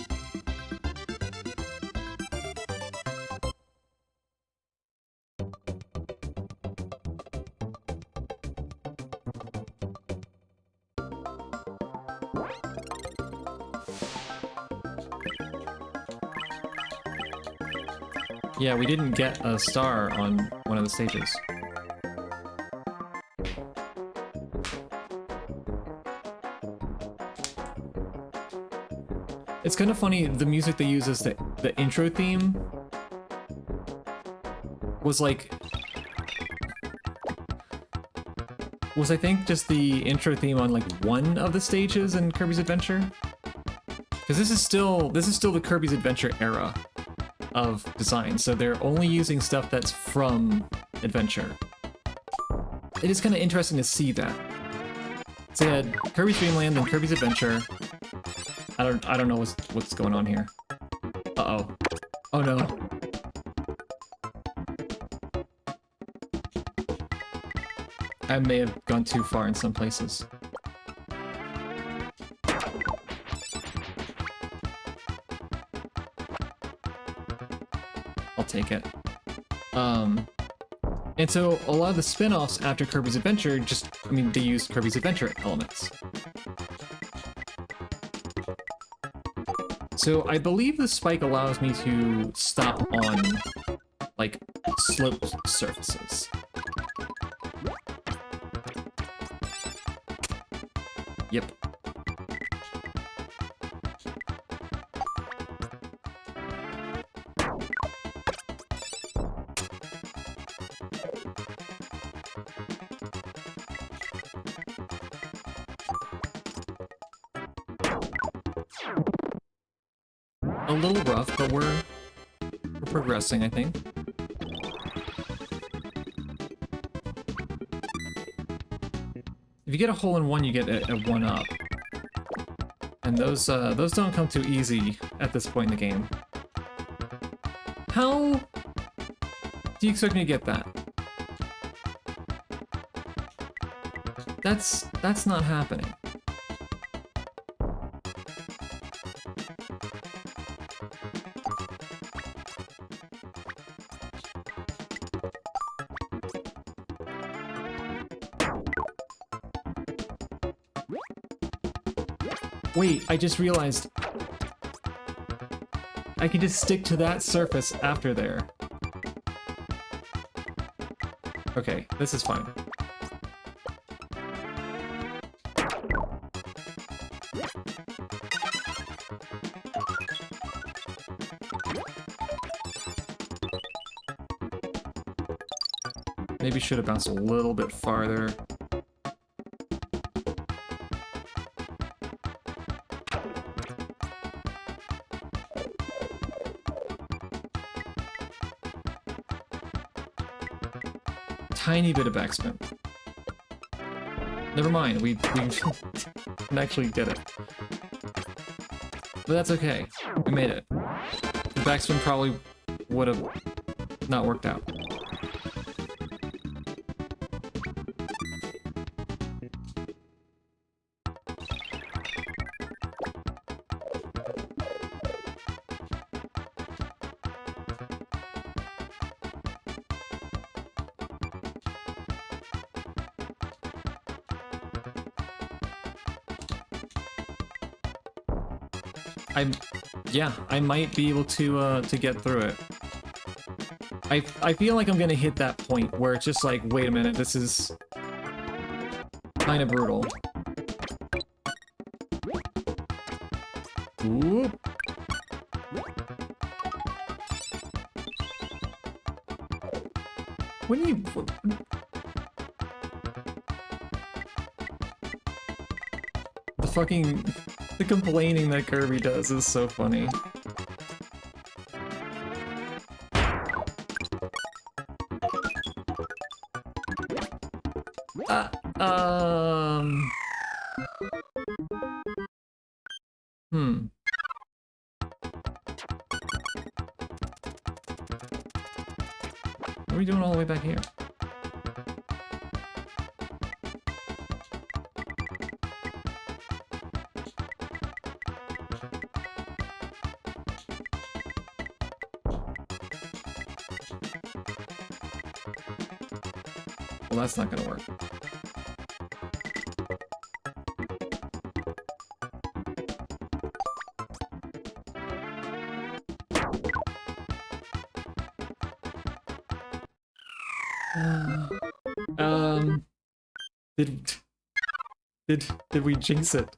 Yeah, we didn't get a star on one of the stages. It's kind of funny, the music they use as the intro theme was like... was I think just the intro theme on like one of the stages in Kirby's Adventure? Because this is still the Kirby's Adventure era of design, so they're only using stuff that's from Adventure. It is kind of interesting to see that. So they had Kirby's Dream Land and Kirby's Adventure. I don't know what's going on here. Uh-oh. Oh no. I may have gone too far in some places. I'll take it. And so a lot of the spin-offs after Kirby's Adventure they use Kirby's Adventure elements. So I believe the spike allows me to stop on, like, sloped surfaces. Yep. A little rough, but we're progressing, I think. If you get a hole in one, you get a 1-up. And those don't come too easy at this point in the game. How do you expect me to get that? That's not happening. Wait, I just realized I can just stick to that surface after there. Okay, this is fine. Maybe should have bounced a little bit farther. Tiny bit of backspin. Never mind, we can actually get it. But that's okay. We made it. The backspin probably would have not worked out. Yeah, I might be able to get through it. I feel like I'm gonna hit that point where it's just like, wait a minute, this is kind of brutal. Ooh. When you... The fucking... The complaining that Kirby does is so funny. What are we doing all the way back here? Well, that's not gonna work. Did we jinx it?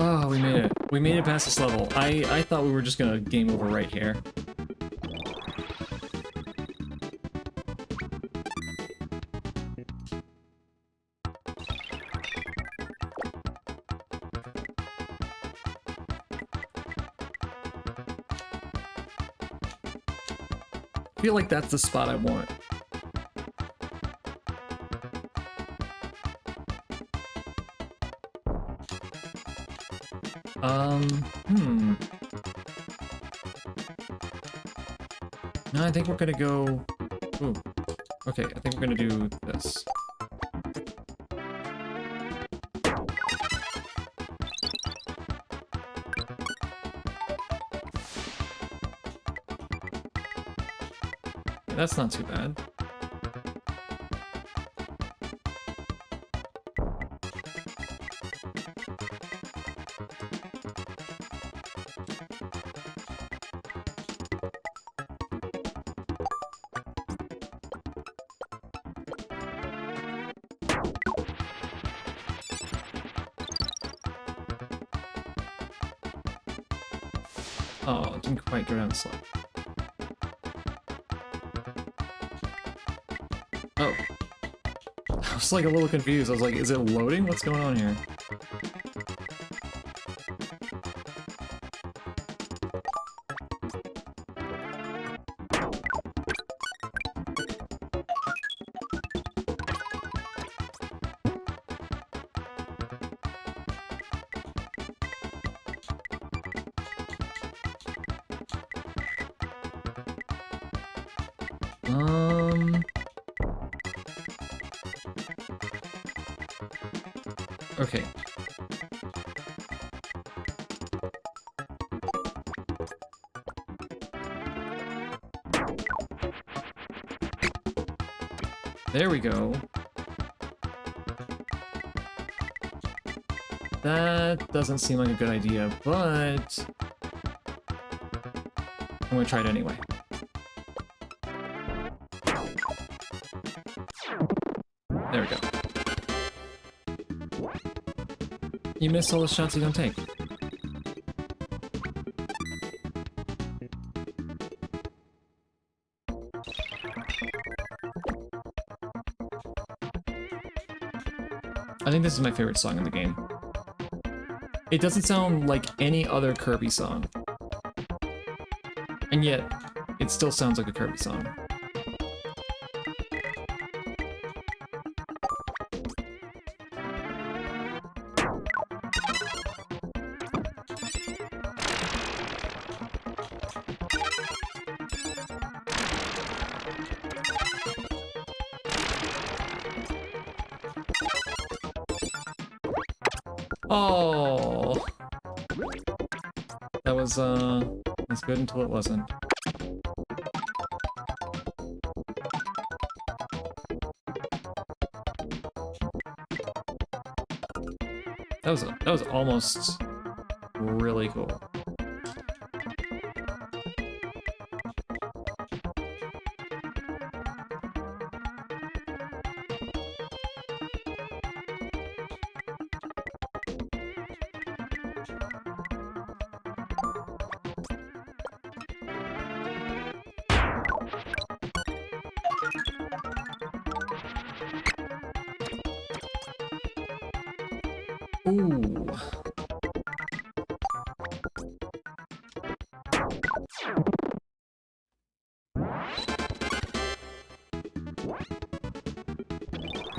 Oh, we made it. We made it past this level. I thought we were just gonna game over right here. I feel like that's the spot I want. No, I think we're gonna go... Ooh. Okay, I think we're gonna do this. That's not too bad. Oh, it didn't quite go down the slope. Oh. I was like a little confused. I was like, is it loading? What's going on here? Okay. There we go. That doesn't seem like a good idea, but I'm gonna try it anyway. There we go. You miss all the shots you don't take. I think this is my favorite song in the game. It doesn't sound like any other Kirby song. And yet, it still sounds like a Kirby song. Oh, that was good until it wasn't. That was almost really cool. Ooh.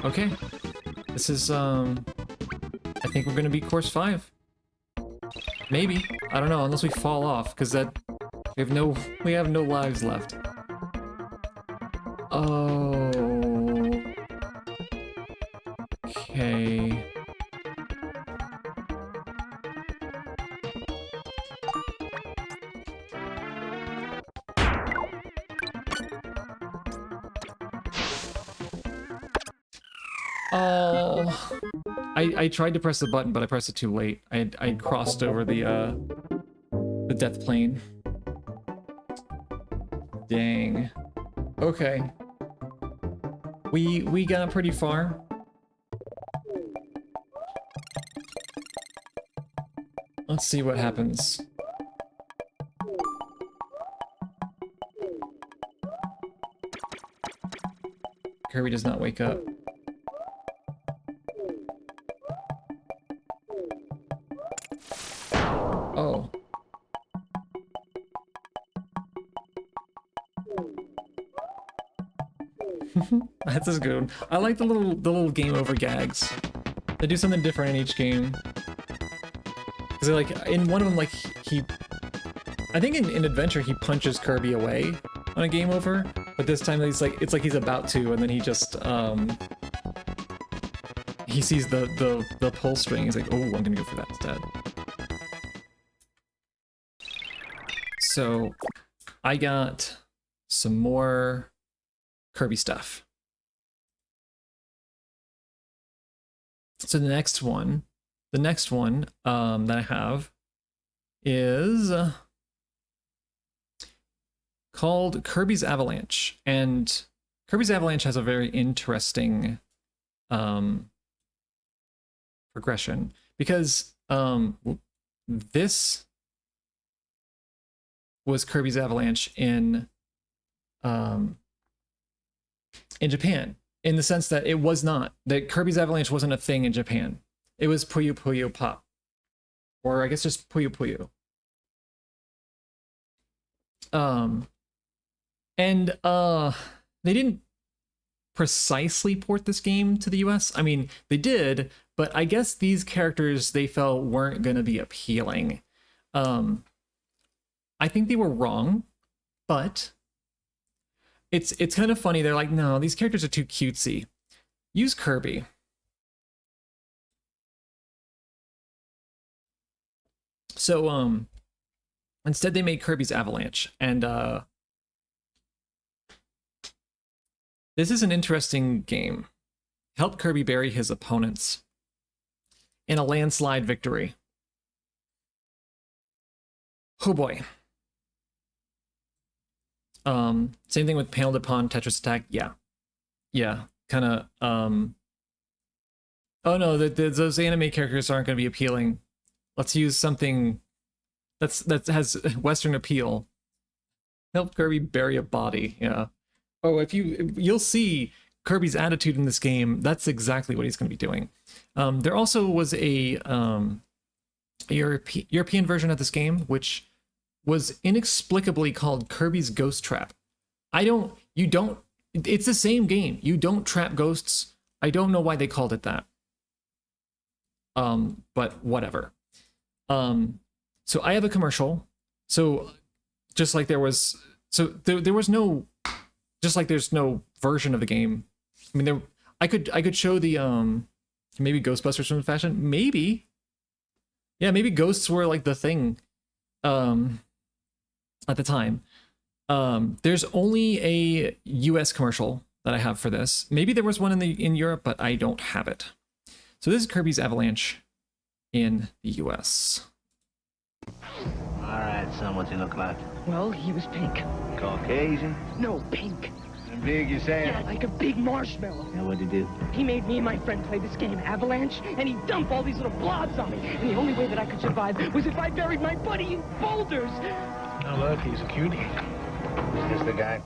Okay. This is, I think we're gonna beat course 5. Maybe. I don't know, unless we fall off, because we have no lives left. Oh. Okay. Oh, I tried to press the button, but I pressed it too late. I crossed over the death plane. Dang. Okay. We got pretty far. Let's see what happens. Kirby does not wake up. Oh. That's a good one. I like the little game over gags. They do something different in each game. Cause like in one of them, like I think in Adventure he punches Kirby away on a game over, but this time it's like he's about to, and then he just he sees the pull string. He's like, oh, I'm gonna go for that instead. So I got some more Kirby stuff. So the next one that I have is called Kirby's Avalanche, and Kirby's Avalanche has a very interesting progression, because this was Kirby's Avalanche in Japan, in the sense that it was not, that Kirby's Avalanche wasn't a thing in Japan. It was Puyo Puyo Pop, or I guess just Puyo Puyo. And they didn't precisely port this game to the US. I mean, they did, but I guess these characters they felt weren't going to be appealing. I think they were wrong, but it's kind of funny. They're like, no, these characters are too cutesy. Use Kirby. So instead they made Kirby's Avalanche, and this is an interesting game. Help Kirby bury his opponents in a landslide victory. Oh boy. Same thing with paneled upon Tetris Attack. Yeah, kind of. Oh no, those anime characters aren't going to be appealing. Let's use something that has Western appeal. Help Kirby bury a body. Yeah. Oh, you'll see Kirby's attitude in this game. That's exactly what he's going to be doing. There also was a European version of this game, which was inexplicably called Kirby's Ghost Trap. It's the same game. You don't trap ghosts. I don't know why they called it that. But whatever. So I have a commercial. So just like there was no, just like there's no version of the game. I mean, I could show the, maybe Ghostbusters from fashion. Maybe. Yeah, maybe ghosts were like the thing, at the time. There's only a US commercial that I have for this. Maybe there was one in Europe, but I don't have it. So this is Kirby's Avalanche in the US. All right, son, what's he look like? Well, he was pink. Caucasian? No, pink. And big, you saying? Yeah, like a big marshmallow. Yeah, what'd he do? He made me and my friend play this game, Avalanche, and he dumped all these little blobs on me. And the only way that I could survive was if I buried my buddy in boulders. Oh, look, he's a cutie. Is this the guy?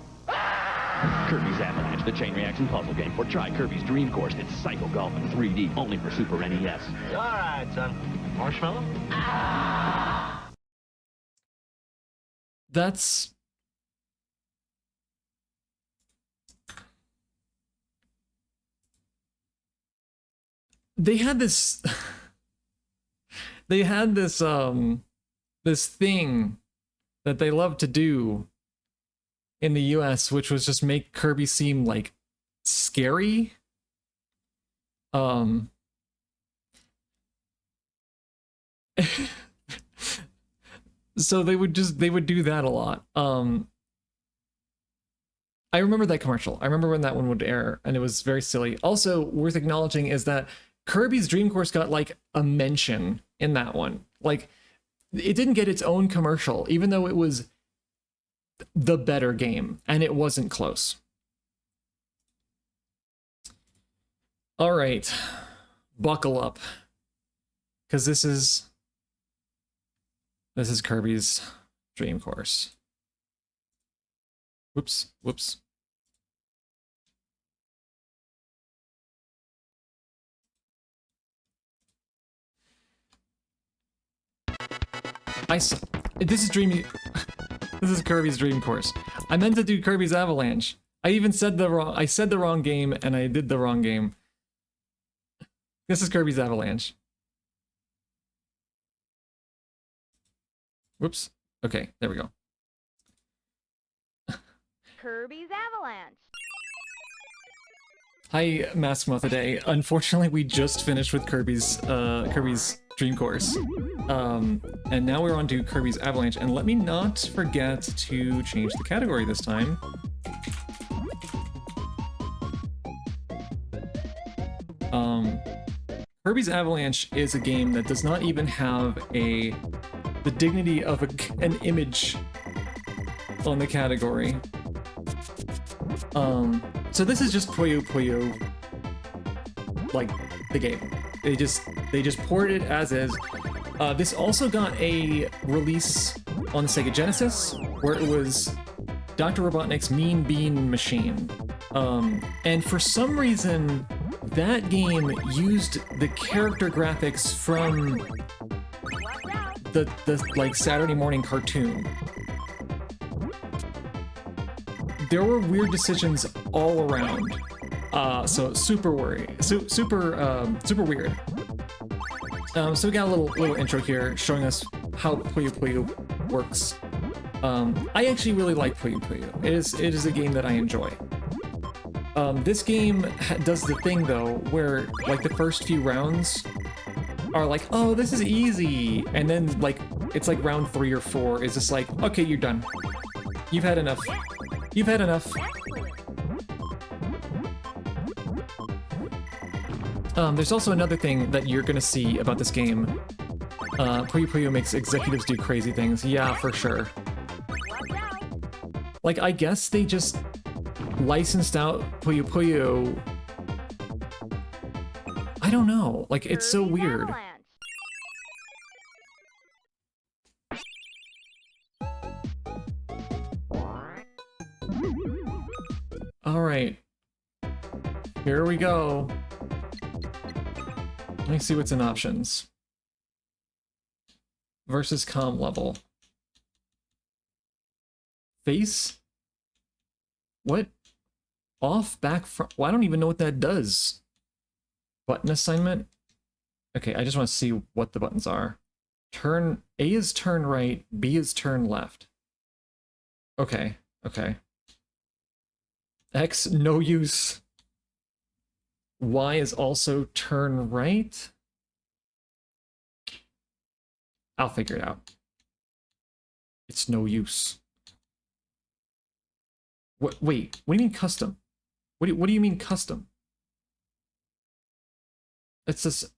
Kirby's Avalanche, the chain reaction puzzle game. Or try Kirby's Dream Course. It's Psycho Golf in 3D, only for Super NES. All right, son. Marshmallow? That's... They had this this thing that they love to do in the US, which was just make Kirby seem like scary. So they would do that a lot. I remember that commercial. I remember when that one would air, and it was very silly. Also worth acknowledging is that Kirby's Dream Course got like a mention in that one. Like, it didn't get its own commercial, even though it was the better game, and it wasn't close. All right, buckle up, because this is Kirby's Dream Course. Whoops. This is Kirby's Dream Course. I meant to do Kirby's Avalanche. I said the wrong game, and I did the wrong game. This is Kirby's Avalanche. Whoops. Okay, there we go. Kirby's Avalanche. Hi, Mask Moth today. Unfortunately, we just finished with Kirby's Dream Course. And now we're on to Kirby's Avalanche, and let me not forget to change the category this time. Kirby's Avalanche is a game that does not even have the dignity of an image on the category. So this is just Puyo Puyo, like the game. They just ported it as is. This also got a release on the Sega Genesis, where it was Dr. Robotnik's Mean Bean Machine. And for some reason, that game used the character graphics from the like Saturday morning cartoon. There were weird decisions all around. So super weird. So we got a little intro here showing us how Puyo Puyo works. I actually really like Puyo Puyo. It is a game that I enjoy. This game does the thing though, where like the first few rounds are like, oh, this is easy, and then like it's like round 3 or 4 is just like, okay, you're done. You've had enough. You've had enough. There's also another thing that you're gonna see about this game. Puyo Puyo makes executives do crazy things. Yeah, for sure. Like, I guess they just licensed out Puyo Puyo. I don't know. Like, it's so weird. All right. Here we go. Let me see what's in options. Versus comm level. Face? What? Off, back, front? Well, I don't even know what that does. Button assignment? Okay, I just want to see what the buttons are. Turn, A is turn right, B is turn left. Okay, okay. X, no use. Y is also turn right. I'll figure it out. It's no use. What? Wait, what do you mean custom? What do you mean custom? It's this...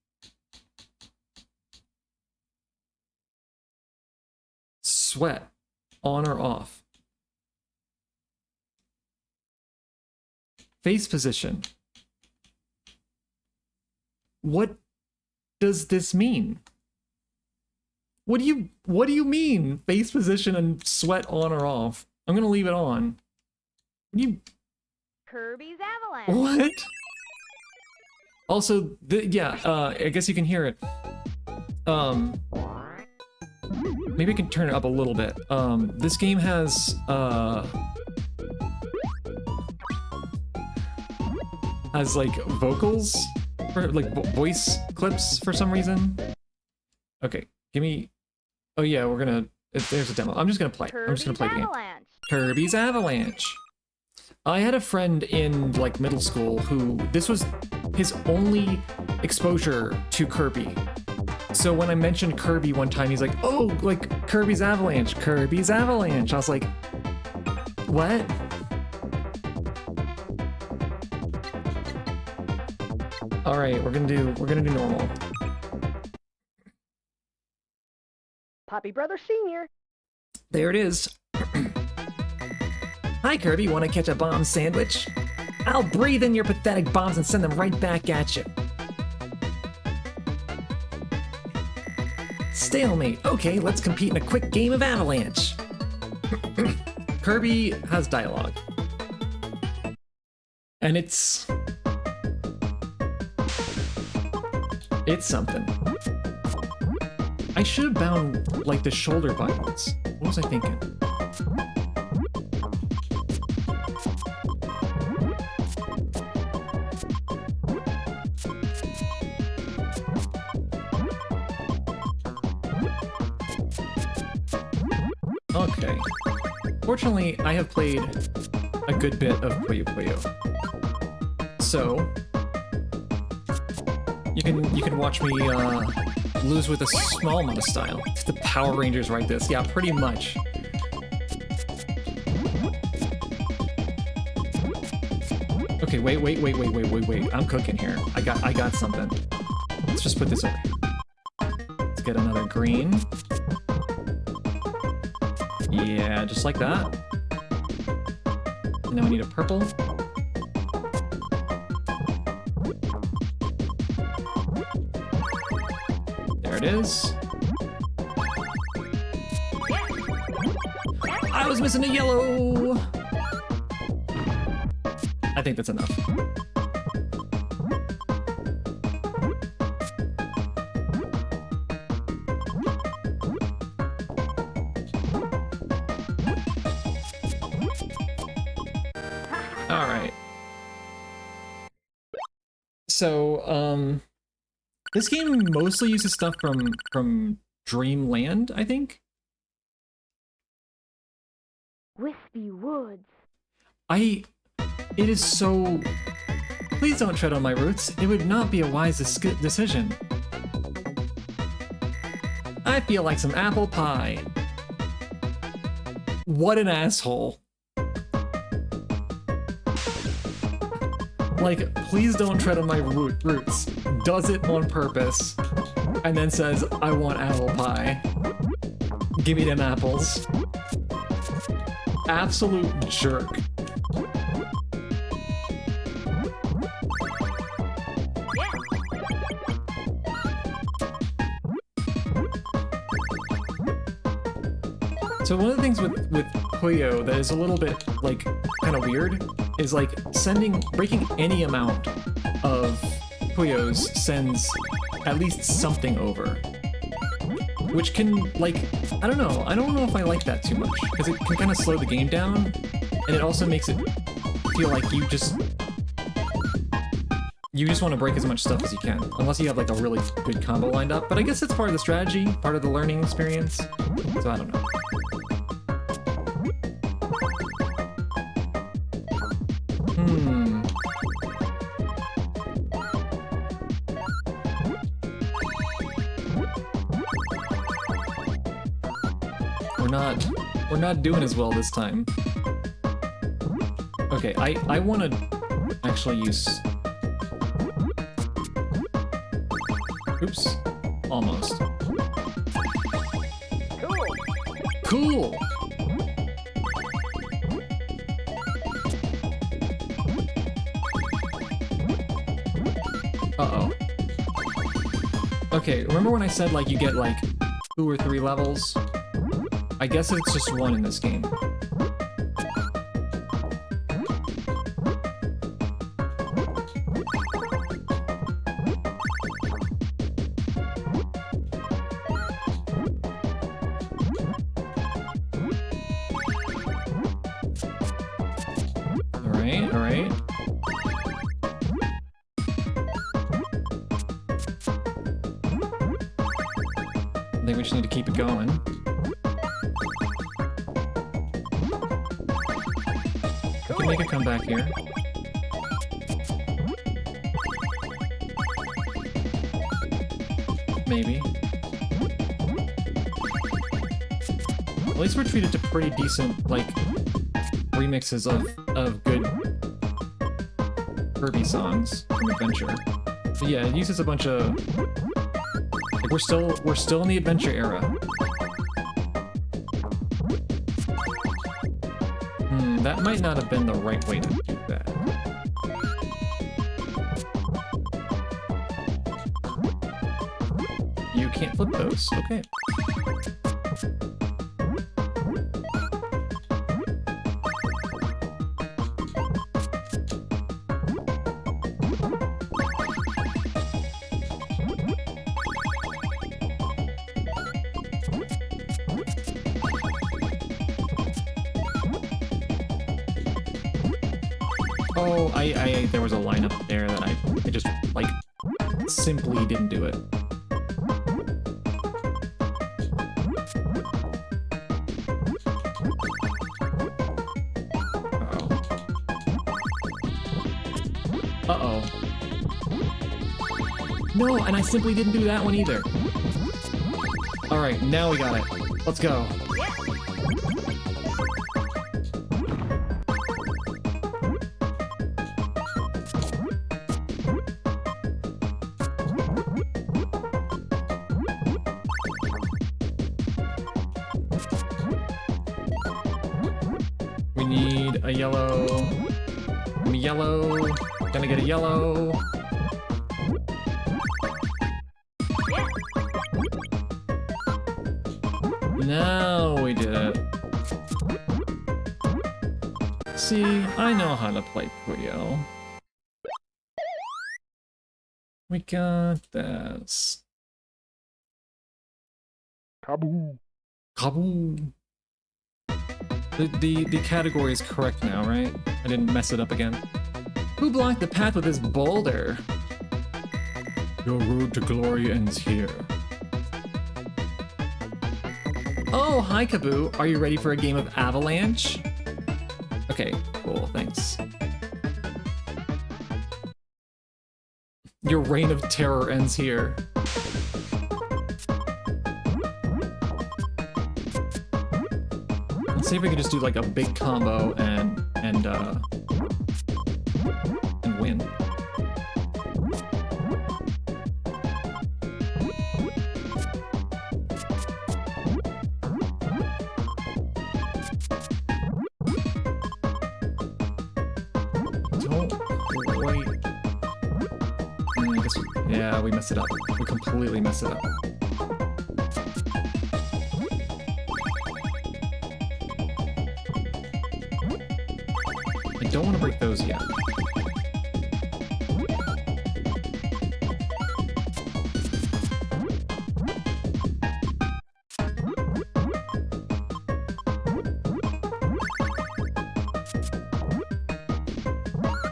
Sweat. On or off. Face position. What does this mean? What do you mean? Face position and sweat on or off? I'm gonna leave it on. What do you... Kirby's Avalanche. What? Also, yeah, I guess you can hear it. Maybe I can turn it up a little bit. This game has, like vocals, or like voice clips for some reason. Okay, give me. Oh yeah, we're gonna. There's a demo. I'm just gonna play. I'm just gonna play the game. Kirby's Avalanche. I had a friend in like middle school who this was his only exposure to Kirby. So when I mentioned Kirby one time, he's like, "Oh, like Kirby's Avalanche, Kirby's Avalanche." I was like, "What?" All right, we're gonna do normal. Poppy Brother Senior. There it is. Hi, Kirby. Want to catch a bomb sandwich? I'll breathe in your pathetic bombs and send them right back at you. Stalemate. Okay, let's compete in a quick game of Avalanche. Kirby has dialogue. And it's something. I should have bound, like, the shoulder buttons. What was I thinking? Okay. Fortunately, I have played a good bit of Puyo Puyo. So, you can watch me lose with a small amount of style. It's the Power Rangers write this. Yeah, pretty much. Okay, wait. I'm cooking here. I got something. Let's just put this over. Let's get another green. Yeah, just like that. And then we need a purple. There it is. I was missing a yellow! I think that's enough. Alright. So, this game mostly uses stuff from Dreamland, I think. wispy woods. It is so... Please don't tread on my roots. It would not be a wise decision. I feel like some apple pie. What an asshole. Like, please don't tread on my roots. Does it on purpose. And then says, I want apple pie. Give me them apples. Absolute jerk. So one of the things with Puyo that is a little bit, like, kind of weird is, like, breaking any amount of Puyos sends at least something over. Which can, like, I don't know if I like that too much, because it can kind of slow the game down, and it also makes it feel like you just want to break as much stuff as you can, unless you have, like, a really good combo lined up. But I guess it's part of the strategy, part of the learning experience, so I don't know. We're not doing as well this time. Okay, I want to actually use... Oops. Almost. Cool! Uh-oh. Okay, remember when I said, like, you get, like, 2 or 3 levels? I guess it's just 1 in this game. Alright, alright. I think we just need to keep it going. Make a comeback here. Maybe. At least we're treated to pretty decent, like, remixes of good Kirby songs from Adventure. But yeah, it uses a bunch of... Like, we're still in the Adventure era. That might not have been the right way to do that. You can't flip those. Okay. Oh, there was a line up there that I just, like, simply didn't do it. Uh-oh. No, and I simply didn't do that one either. Alright, now we got it. Let's go. We need a yellow. Give me yellow. Gonna get a yellow. Now we did it. See, I know how to play Puyo. We got this. Kaboo. Kaboo. The category is correct now, right? I didn't mess it up again. Who blocked the path with this boulder? Your road to glory ends here. Oh, hi Kaboo. Are you ready for a game of Avalanche? Okay, cool, thanks. Your reign of terror ends here. Let's see if we can just do like a big combo and win. Yeah, we messed it up. We completely messed it up. I don't want to break those yet.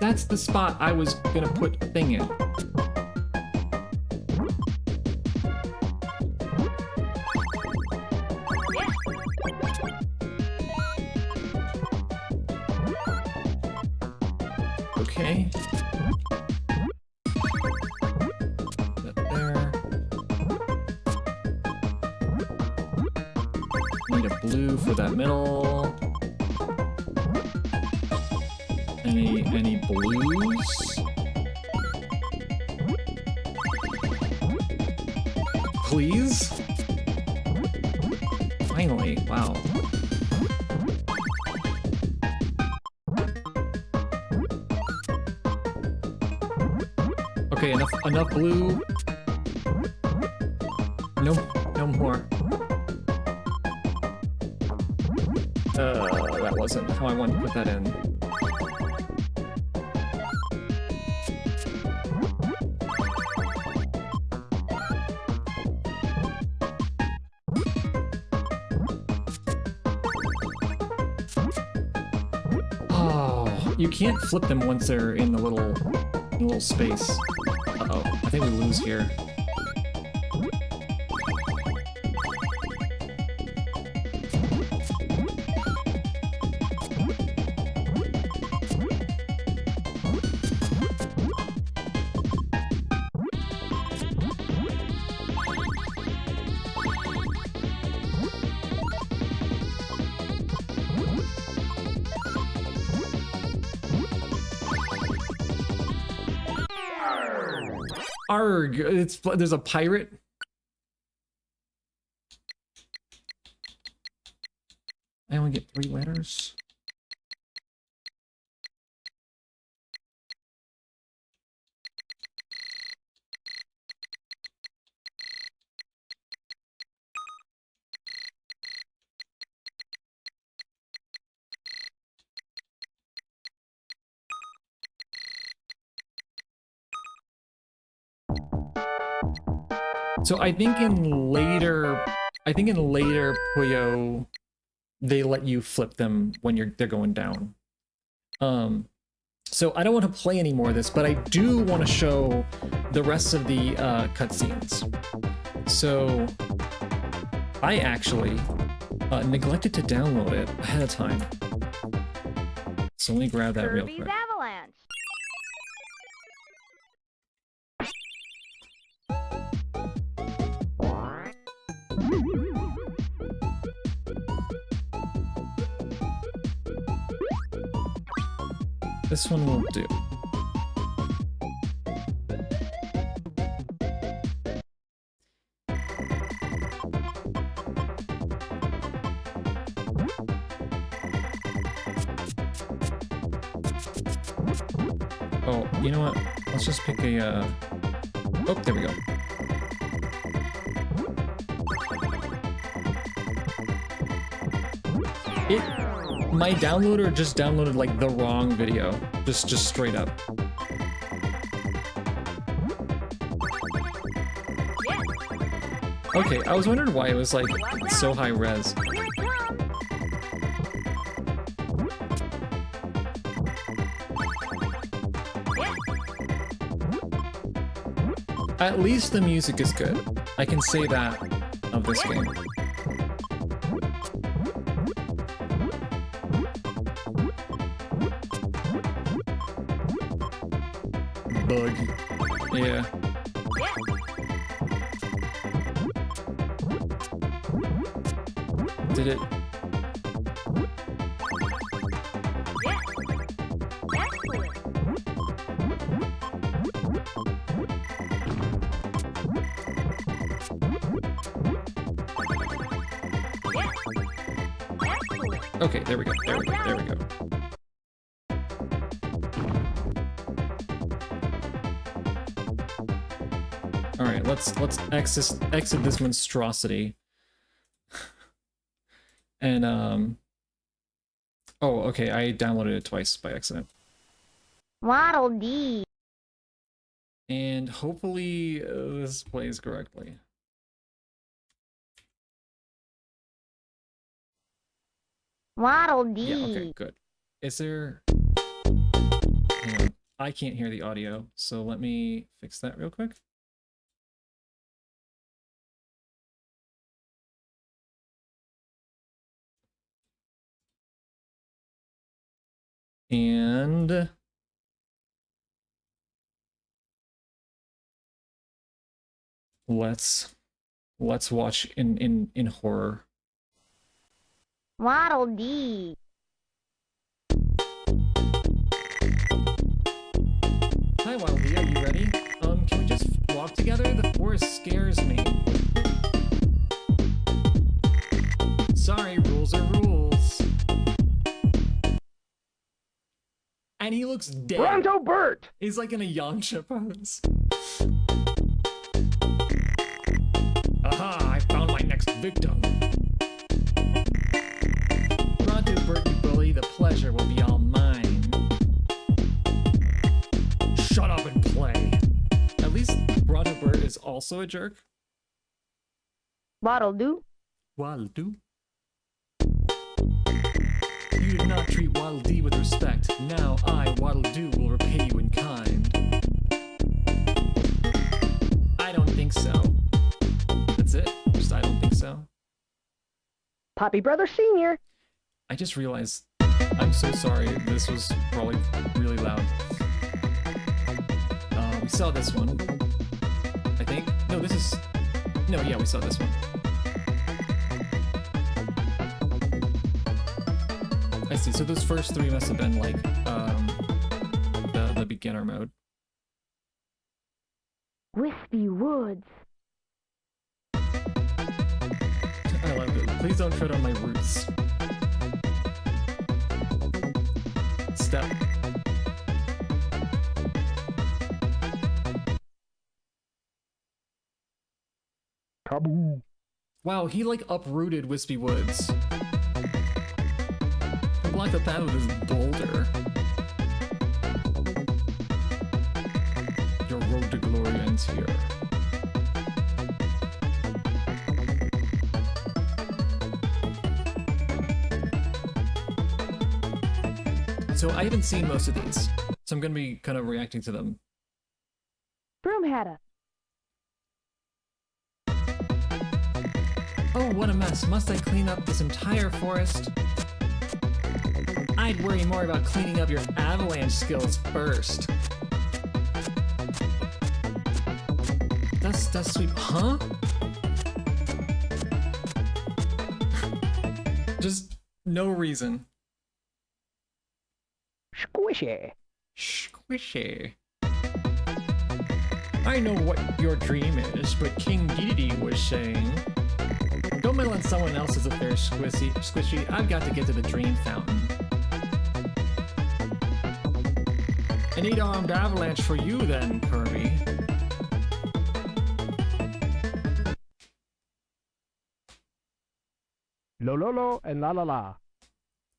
That's the spot I was gonna put a thing in. Okay. That there. Need a blue for that middle. Any blues? Please? Finally, wow. Okay, enough blue. No more. That wasn't how I wanted to put that in. Oh, you can't flip them once they're in the little space. Uh-oh, I think we lose here. Arg! There's a pirate. I only get 3 letters. So I think in later Puyo, they let you flip them when they're going down. So I don't want to play any more of this, but I do want to show the rest of the cutscenes. So I actually neglected to download it ahead of time. So let me grab that real quick. Avalanche. This one will do. Oh, you know what? Let's just pick a, Oh, there we go. My downloader just downloaded like the wrong video. Just straight up. Okay, I was wondering why it was like so high res. At least the music is good. I can say that of this game. bug. Yeah. Did it? Yes. Excellent. Yes. Excellent. Okay, there we go. There we go. There we go. All right, let's exit this monstrosity. And oh, okay, I downloaded it twice by accident. Waddle Dee. And hopefully this plays correctly. Waddle Dee. Yeah, okay, good. Is there... Hang on. I can't hear the audio, so let me fix that real quick. And... let's watch in horror. Waddle Dee. Hi, Wildly, are you ready? Can we just walk together? The forest scares me. Sorry, rules are rules. And he looks dead. Bronto Burt! He's like in a Yamcha pose. Aha, I found my next victim. Bronto Burt, you bully, the pleasure will be all mine. Shut up and play. At least Bronto Burt is also a jerk. Waddle Doo. Waddle Doo. You did not treat Waddle Dee with respect. Now I, Waddle Doo, will repay you in kind. I don't think so. That's it? Just I don't think so. Poppy Brother Sr. I just realized, I'm so sorry, this was probably really loud. We saw this one, I think. No, this is, no, yeah, we saw this one. I see, so those first three must have been like, the beginner mode. Wispy Woods. I love it. Please don't tread on my roots. Step. Taboo. Wow, he like uprooted Wispy Woods. He blocked the path with his boulder. Your road to glory ends here. So I haven't seen most of these, so I'm gonna be kind of reacting to them. Broomhatta. Oh, what a mess. Must I clean up this entire forest? I'd worry more about cleaning up your avalanche skills first. Dust sweep, huh? Just no reason. Squishy. Squishy. I know what your dream is, but King Dedede was saying... Don't meddle in someone else's affairs, Squishy. I've got to get to the dream fountain. An 8-armed avalanche for you then, Kirby. Lo lo lo and la la la.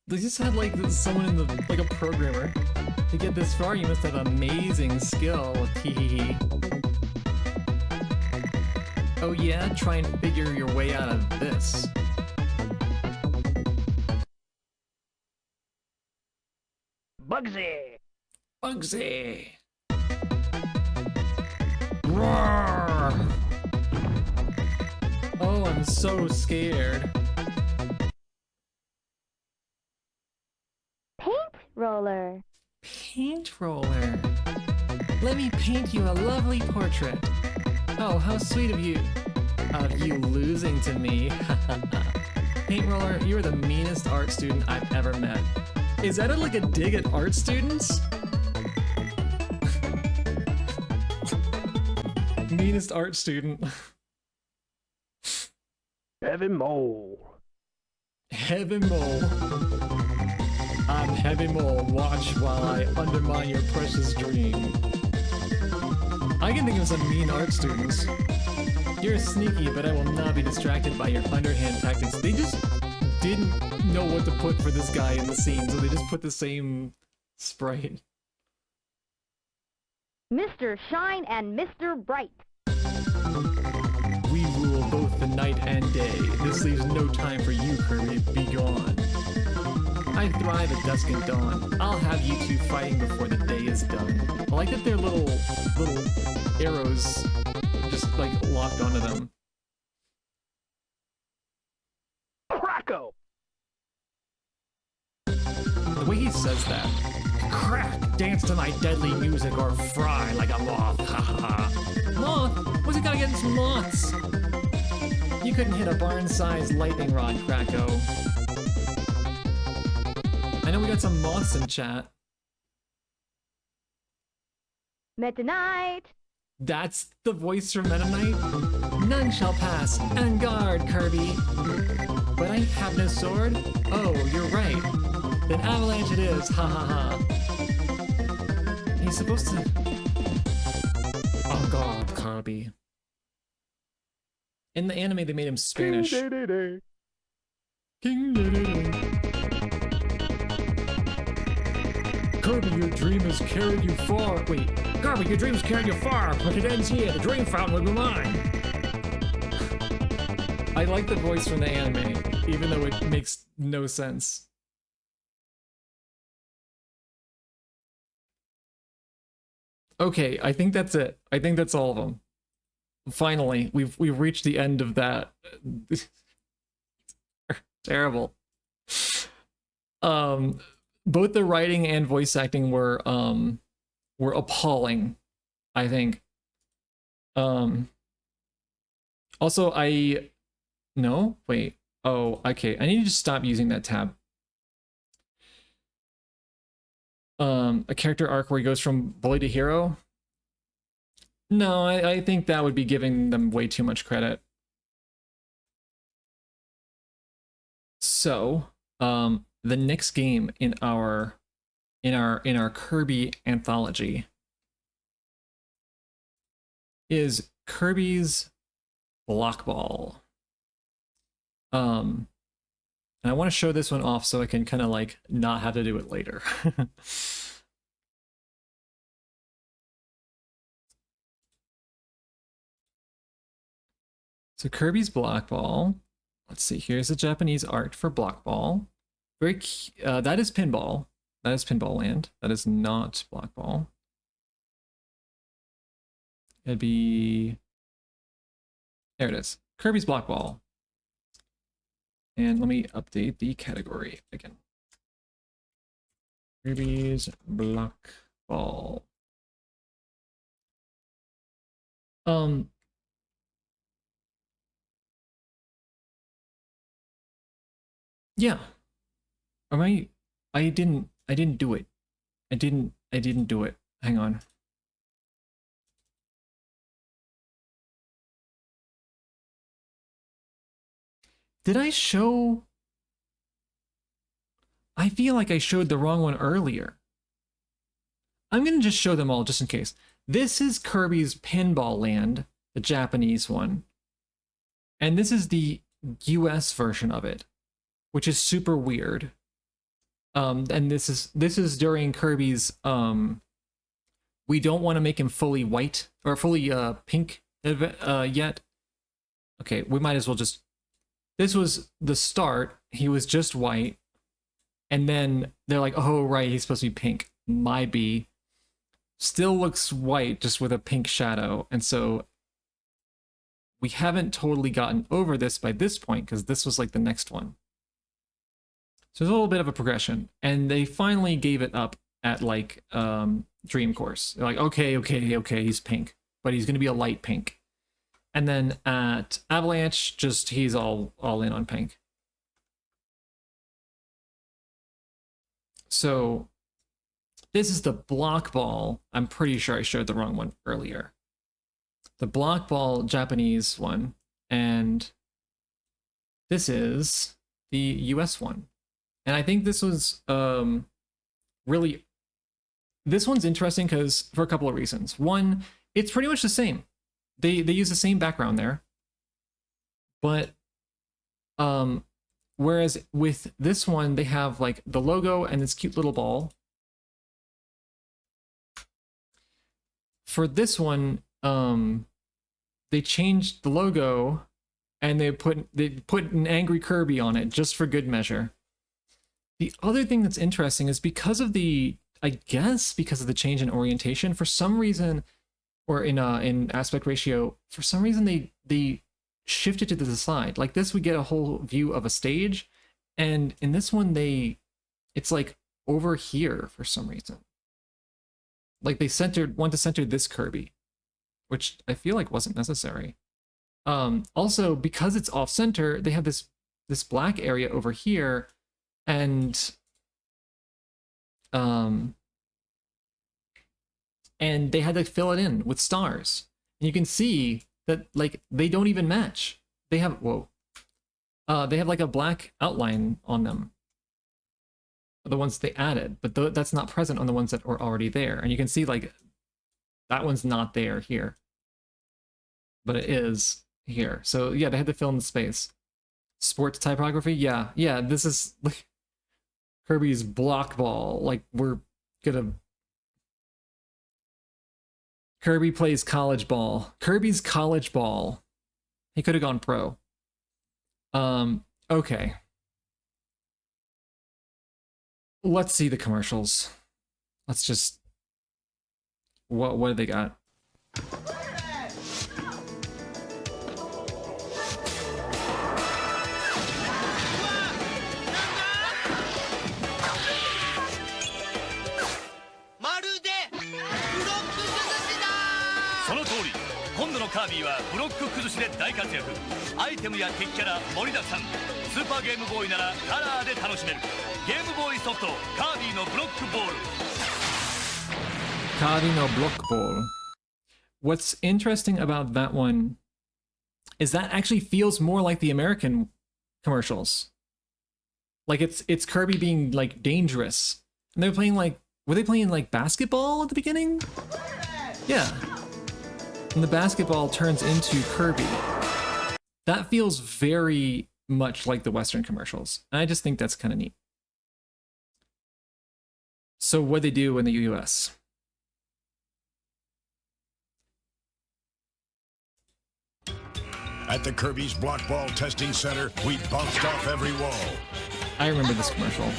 They just had like someone in the like a programmer. To get this far, you must have amazing skill. Hee hee hee. Oh yeah, try and figure your way out of this. Bugsy. Bugsy. Roar! Oh, I'm so scared. Paint roller. Paint roller. Let me paint sent you a lovely portrait. Oh, how sweet of you. Of you losing to me. Paint Roller, you are the meanest art student I've ever met. Is that like a dig at art students? Meanest art student. Heavy Mole. Heavy Mole. I'm Heavy Mole. Watch while I undermine your precious dream. I can think of some mean art students. You're sneaky, but I will not be distracted by your underhand tactics. They just didn't know what to put for this guy in the scene, so they just put the same sprite. Mr. Shine and Mr. Bright. We rule both the night and day. This leaves no time for you, Kirby. Be gone. I thrive at dusk and dawn. I'll have you two fighting before the day is done. I like that their little arrows just like locked onto them. Cracko! The way he says that. Crack! Dance to my deadly music or fry like a moth. Ha ha ha. Moth? What's it gotta get into moths? You couldn't hit a barn-sized lightning rod, Kracko. I know we got some moths in chat. Meta Knight. That's the voice from Meta Knight? None shall pass. En garde, Kirby. But I have no sword? Oh, you're right. Then avalanche it is. Ha ha ha. He's supposed to... En garde, Kirby. In the anime, they made him Spanish. King Day. King Day. Kirby, your dream has carried you far. Wait, Kirby, your dream has carried you far, but it ends here. The dream fountain will be mine. I like the voice from the anime, even though it makes no sense. Okay, I think that's it. I think that's all of them. Finally, we've reached the end of that. Terrible. Both the writing and voice acting were appalling, I think. Also, no, wait. Oh, okay. I need to just stop using that tab. A character arc where he goes from bully to hero. No, I think that would be giving them way too much credit. So, the next game in our Kirby anthology is Kirby's Block Ball. And I want to show this one off so I can kind of like not have to do it later. So Kirby's Block Ball. Let's see. Here's the Japanese art for Block Ball. Very. That is Pinball. That is Pinball Land. That is not Block Ball. It'd be. There it is. Kirby's Block Ball. And let me update the category again. Kirby's Block Ball. Yeah. I didn't do it. I didn't do it. Hang on. Did I show? I feel like I showed the wrong one earlier. I'm gonna just show them all just in case. This is Kirby's Pinball Land, the Japanese one. And this is the US version of it, which is super weird. And this is during Kirby's we don't want to make him fully white or fully pink yet. Okay, we might as well just. This was the start. He was just white, and then they're like, "Oh right, he's supposed to be pink." My B still looks white, just with a pink shadow, and so we haven't totally gotten over this by this point because this was like the next one. So there's a little bit of a progression, and they finally gave it up at like Dream Course. They're like, okay, he's pink, but he's gonna be a light pink. And then at Avalanche, just he's all in on pink. So this is the block ball. I'm pretty sure I showed the wrong one earlier. The block ball Japanese one, and this is the US one. And I think this was really, this one's interesting because for a couple of reasons. One, it's pretty much the same. They use the same background there. But whereas with this one, they have like the logo and this cute little ball. For this one, they changed the logo and they put an angry Kirby on it just for good measure. The other thing that's interesting is because of the, I guess because of the change in orientation, for some reason, or in aspect ratio, for some reason they shifted to the side. Like this, we get a whole view of a stage, and in this one, it's like over here for some reason. Like they want to center this Kirby, which I feel like wasn't necessary. Also, because it's off center, they have this black area over here, and they had to fill it in with stars. And you can see that like they don't even match. They have they have like a black outline on them, the ones they added, but that's not present on the ones that were already there. And you can see like that one's not there here, but it is here. So yeah, they had to fill in the space. Sports typography, yeah, this is like Kirby's block ball. Like we're gonna, Kirby plays college ball. Kirby's college ball. He could have gone pro. Okay. Let's see the commercials. Let's just, what do they got?カービィはブロック崩しで大活躍。アイテムや敵キャラ盛りだくさん。スーパーゲームボーイならカラーで楽しめる。ゲームボーイソフトカービィのブロックボール。Kirby no Block Ball. What's interesting about that one is that actually feels more like the American commercials. Like it's Kirby being like dangerous. And they're playing like, were they playing like basketball at the beginning? Yeah. And the basketball turns into Kirby. That feels very much like the Western commercials. And I just think that's kind of neat. So what they do in the US? At the Kirby's Block Ball Testing Center, we bounced off every wall. I remember this commercial.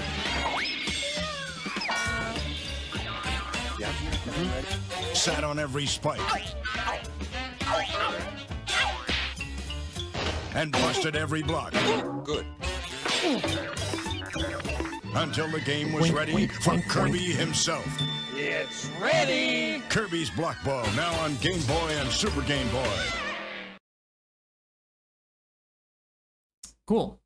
Sat on every spike. And busted every block. Good. Until the game was ready for Kirby himself. It's ready! Kirby's Block Ball, now on Game Boy and Super Game Boy. Cool.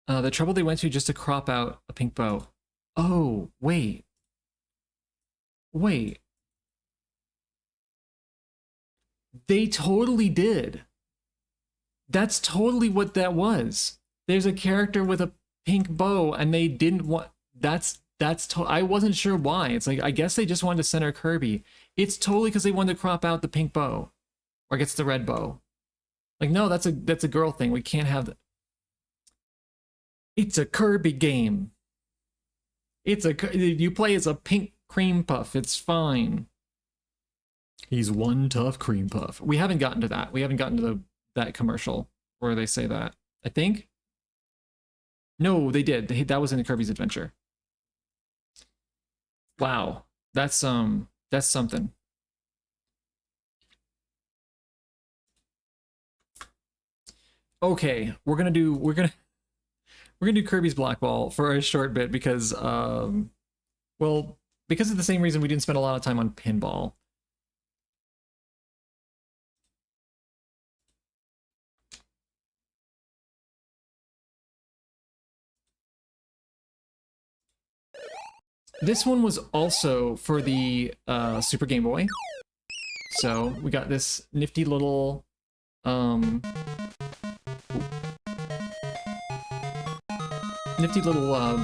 The trouble they went to just to crop out a pink bow. Oh, wait. They totally did. That's totally what that was. There's a character with a pink bow and they didn't want, I wasn't sure why. It's like, I guess they just wanted to center Kirby. It's totally because they wanted to crop out the pink bow. Or gets the red bow. Like, no, that's a girl thing. We can't have that. It's a Kirby game. You play as a pink cream puff. It's fine. He's one tough cream puff. We haven't gotten to that. We haven't gotten to that commercial where they say that. I think. No, they did. That was in Kirby's Adventure. Wow, that's something. Okay, we're gonna do Kirby's Black Ball for a short bit because well, because of the same reason we didn't spend a lot of time on pinball. This one was also for the Super Game Boy. So we got this nifty little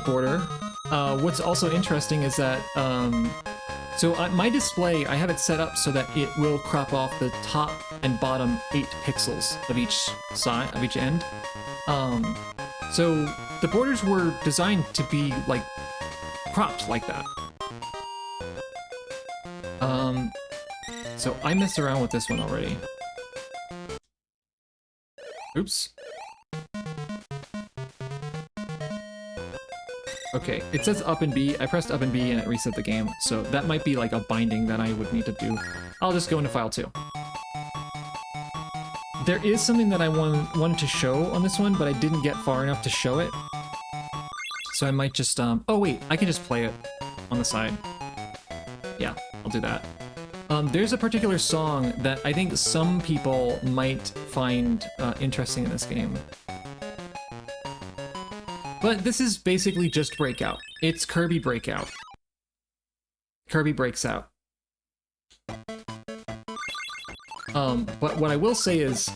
border. What's also interesting is that so my display, I have it set up so that it will crop off the top and bottom 8 pixels of each side, of each end. So the borders were designed to be like cropped like that. So I messed around with this one already. Oops. Okay, it says up and B. I pressed up and B and it reset the game, so that might be like a binding that I would need to do. I'll just go into File 2. There is something that I wanted to show on this one, but I didn't get far enough to show it. So I might just, oh wait, I can just play it on the side. Yeah, I'll do that. There's a particular song that I think some people might find interesting in this game. But this is basically just Breakout. It's Kirby Breakout. Kirby breaks out. But what I will say is,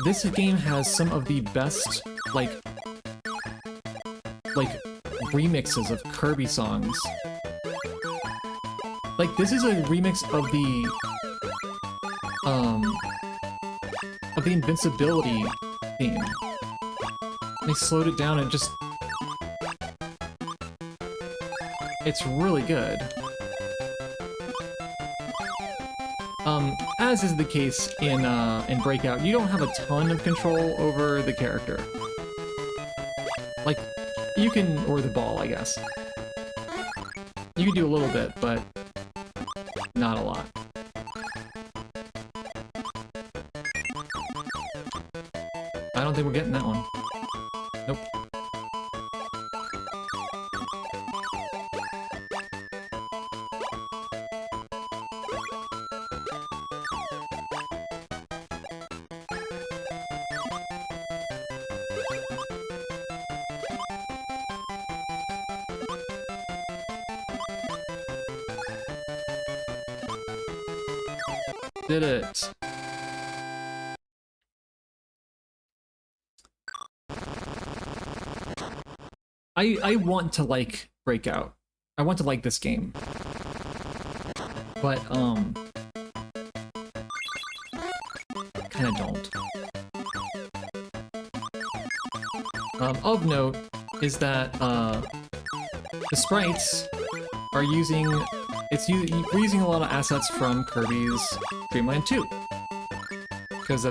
this game has some of the best, like remixes of Kirby songs. Like, this is a remix of the Invincibility theme. They slowed it down and just... It's really good. As is the case in Breakout, you don't have a ton of control over the character. Like, you can... or the ball, I guess. You can do a little bit, but not a lot. I don't think we're getting that one. Nope. Did it. I want to like Breakout. I want to like this game. But kinda don't. Of note is that the sprites are using we're using a lot of assets from Kirby's Dream Land 2. Because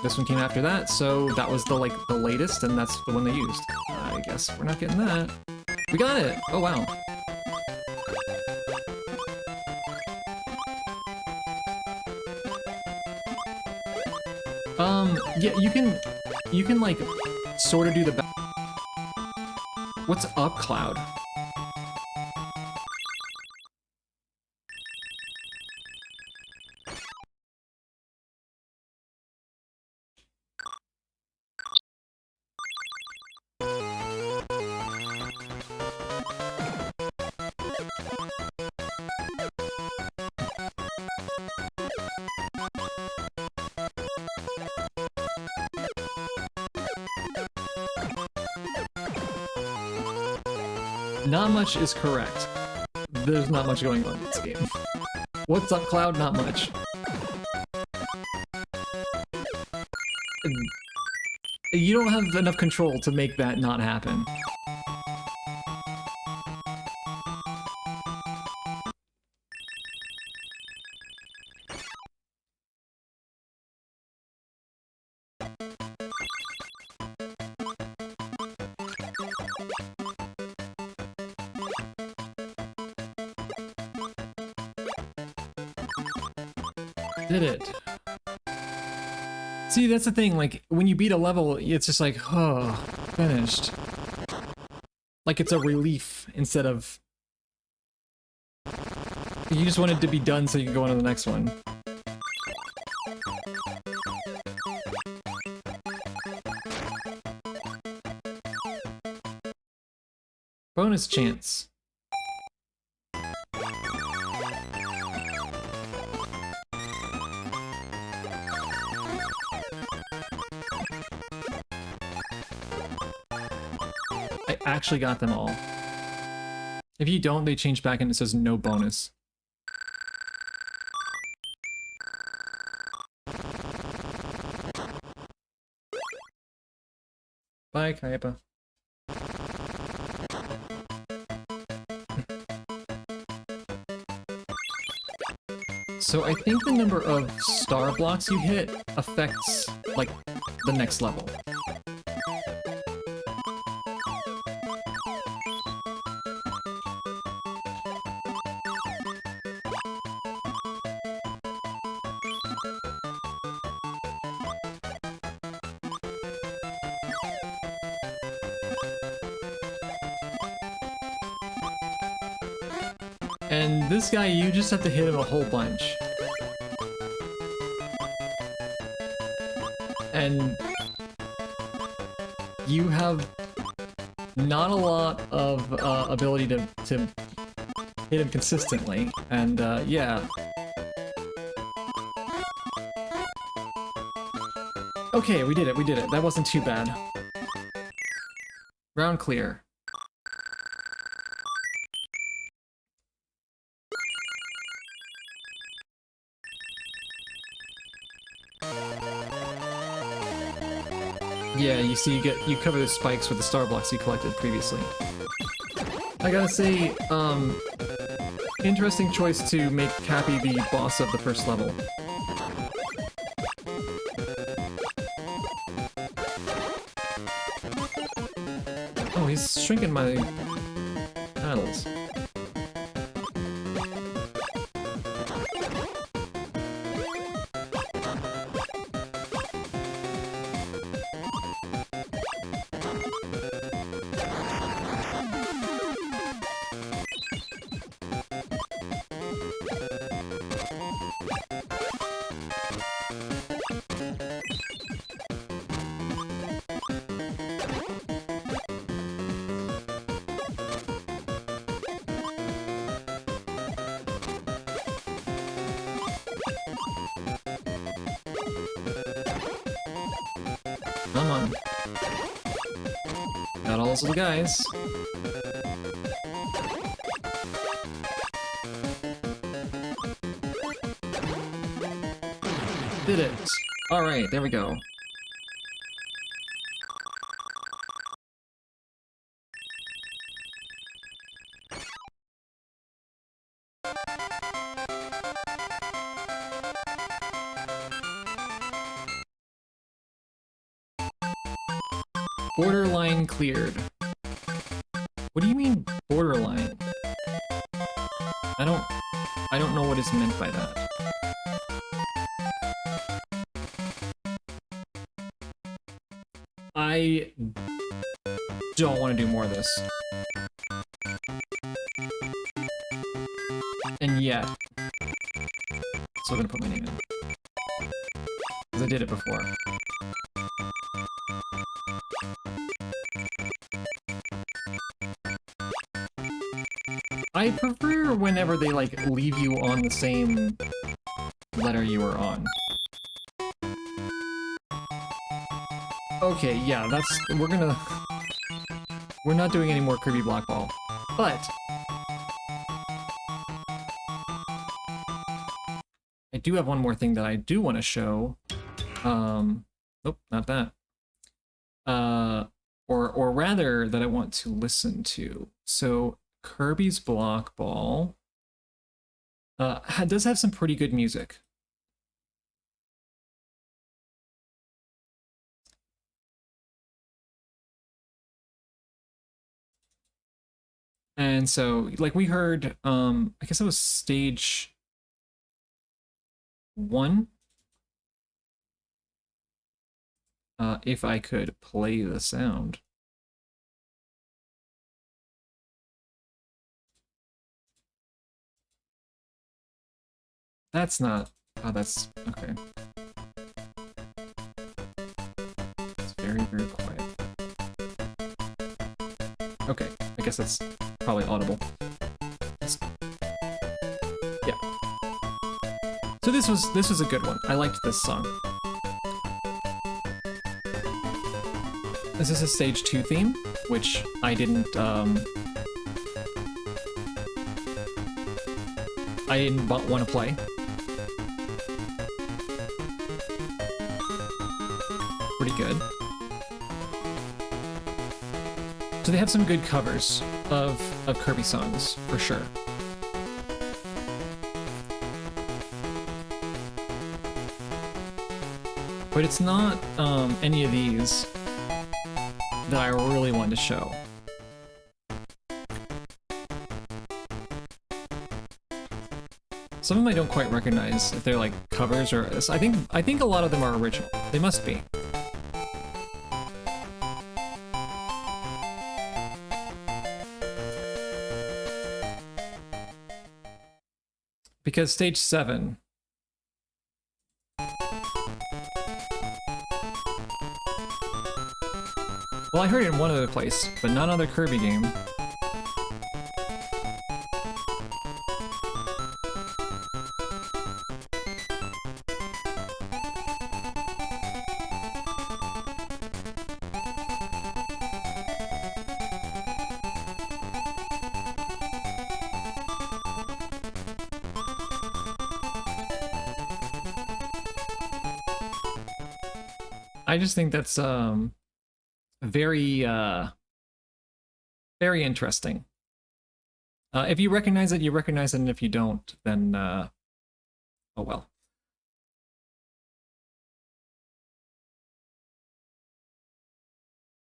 this one came after that, so that was the latest, and that's the one they used. I guess we're not getting that. We got it! Oh wow. Yeah, you can like sort of do the What's up, Cloud? Not much is correct. There's not much going on in this game. What's up, Cloud? Not much. You don't have enough control to make that not happen. Did it. See, that's the thing, like, when you beat a level, it's just like, oh, finished. Like, it's a relief instead of... You just want it to be done so you can go on to the next one. Bonus chance. I actually got them all. If you don't, they change back and it says no bonus. Bye, Kayapa. So I think the number of star blocks you hit affects, like, the next level. And this guy, you just have to hit him a whole bunch. And you have not a lot of ability to hit him consistently, and yeah. Okay, we did it, we did it. That wasn't too bad. Round clear. Yeah, you see, you cover the spikes with the star blocks you collected previously. I gotta say, interesting choice to make Cappy the boss of the first level. Oh, he's shrinking my panels. Come on. Got all those little guys. Did it. Alright, there we go. Borderline cleared. What do you mean, borderline? I don't know what is meant by that. I don't want to do more of this. And yet, still gonna put my name in. Because I did it before. I prefer whenever they, like, leave you on the same letter you were on. Okay, yeah, we're not doing any more Kirby Block Ball. But I do have one more thing that I do want to show. Nope, not that. Or rather, that I want to listen to. So Kirby's Block Ball does have some pretty good music. And so, like, we heard, I guess it was stage 1. if I could play the sound. That's not... Oh, that's... Okay. It's very, very quiet. Okay, I guess that's probably audible. Yeah. So this was a good one. I liked this song. This is a stage 2 theme, which I didn't want to play. Pretty good. So they have some good covers of Kirby songs, for sure. But it's not any of these that I really wanted to show. Some of them I don't quite recognize if they're like covers or... I think a lot of them are original. They must be. Because stage 7... Well, I heard it in one other place, but not another Kirby game. I just think that's very very interesting. If you recognize it, you recognize it, and if you don't, then oh well.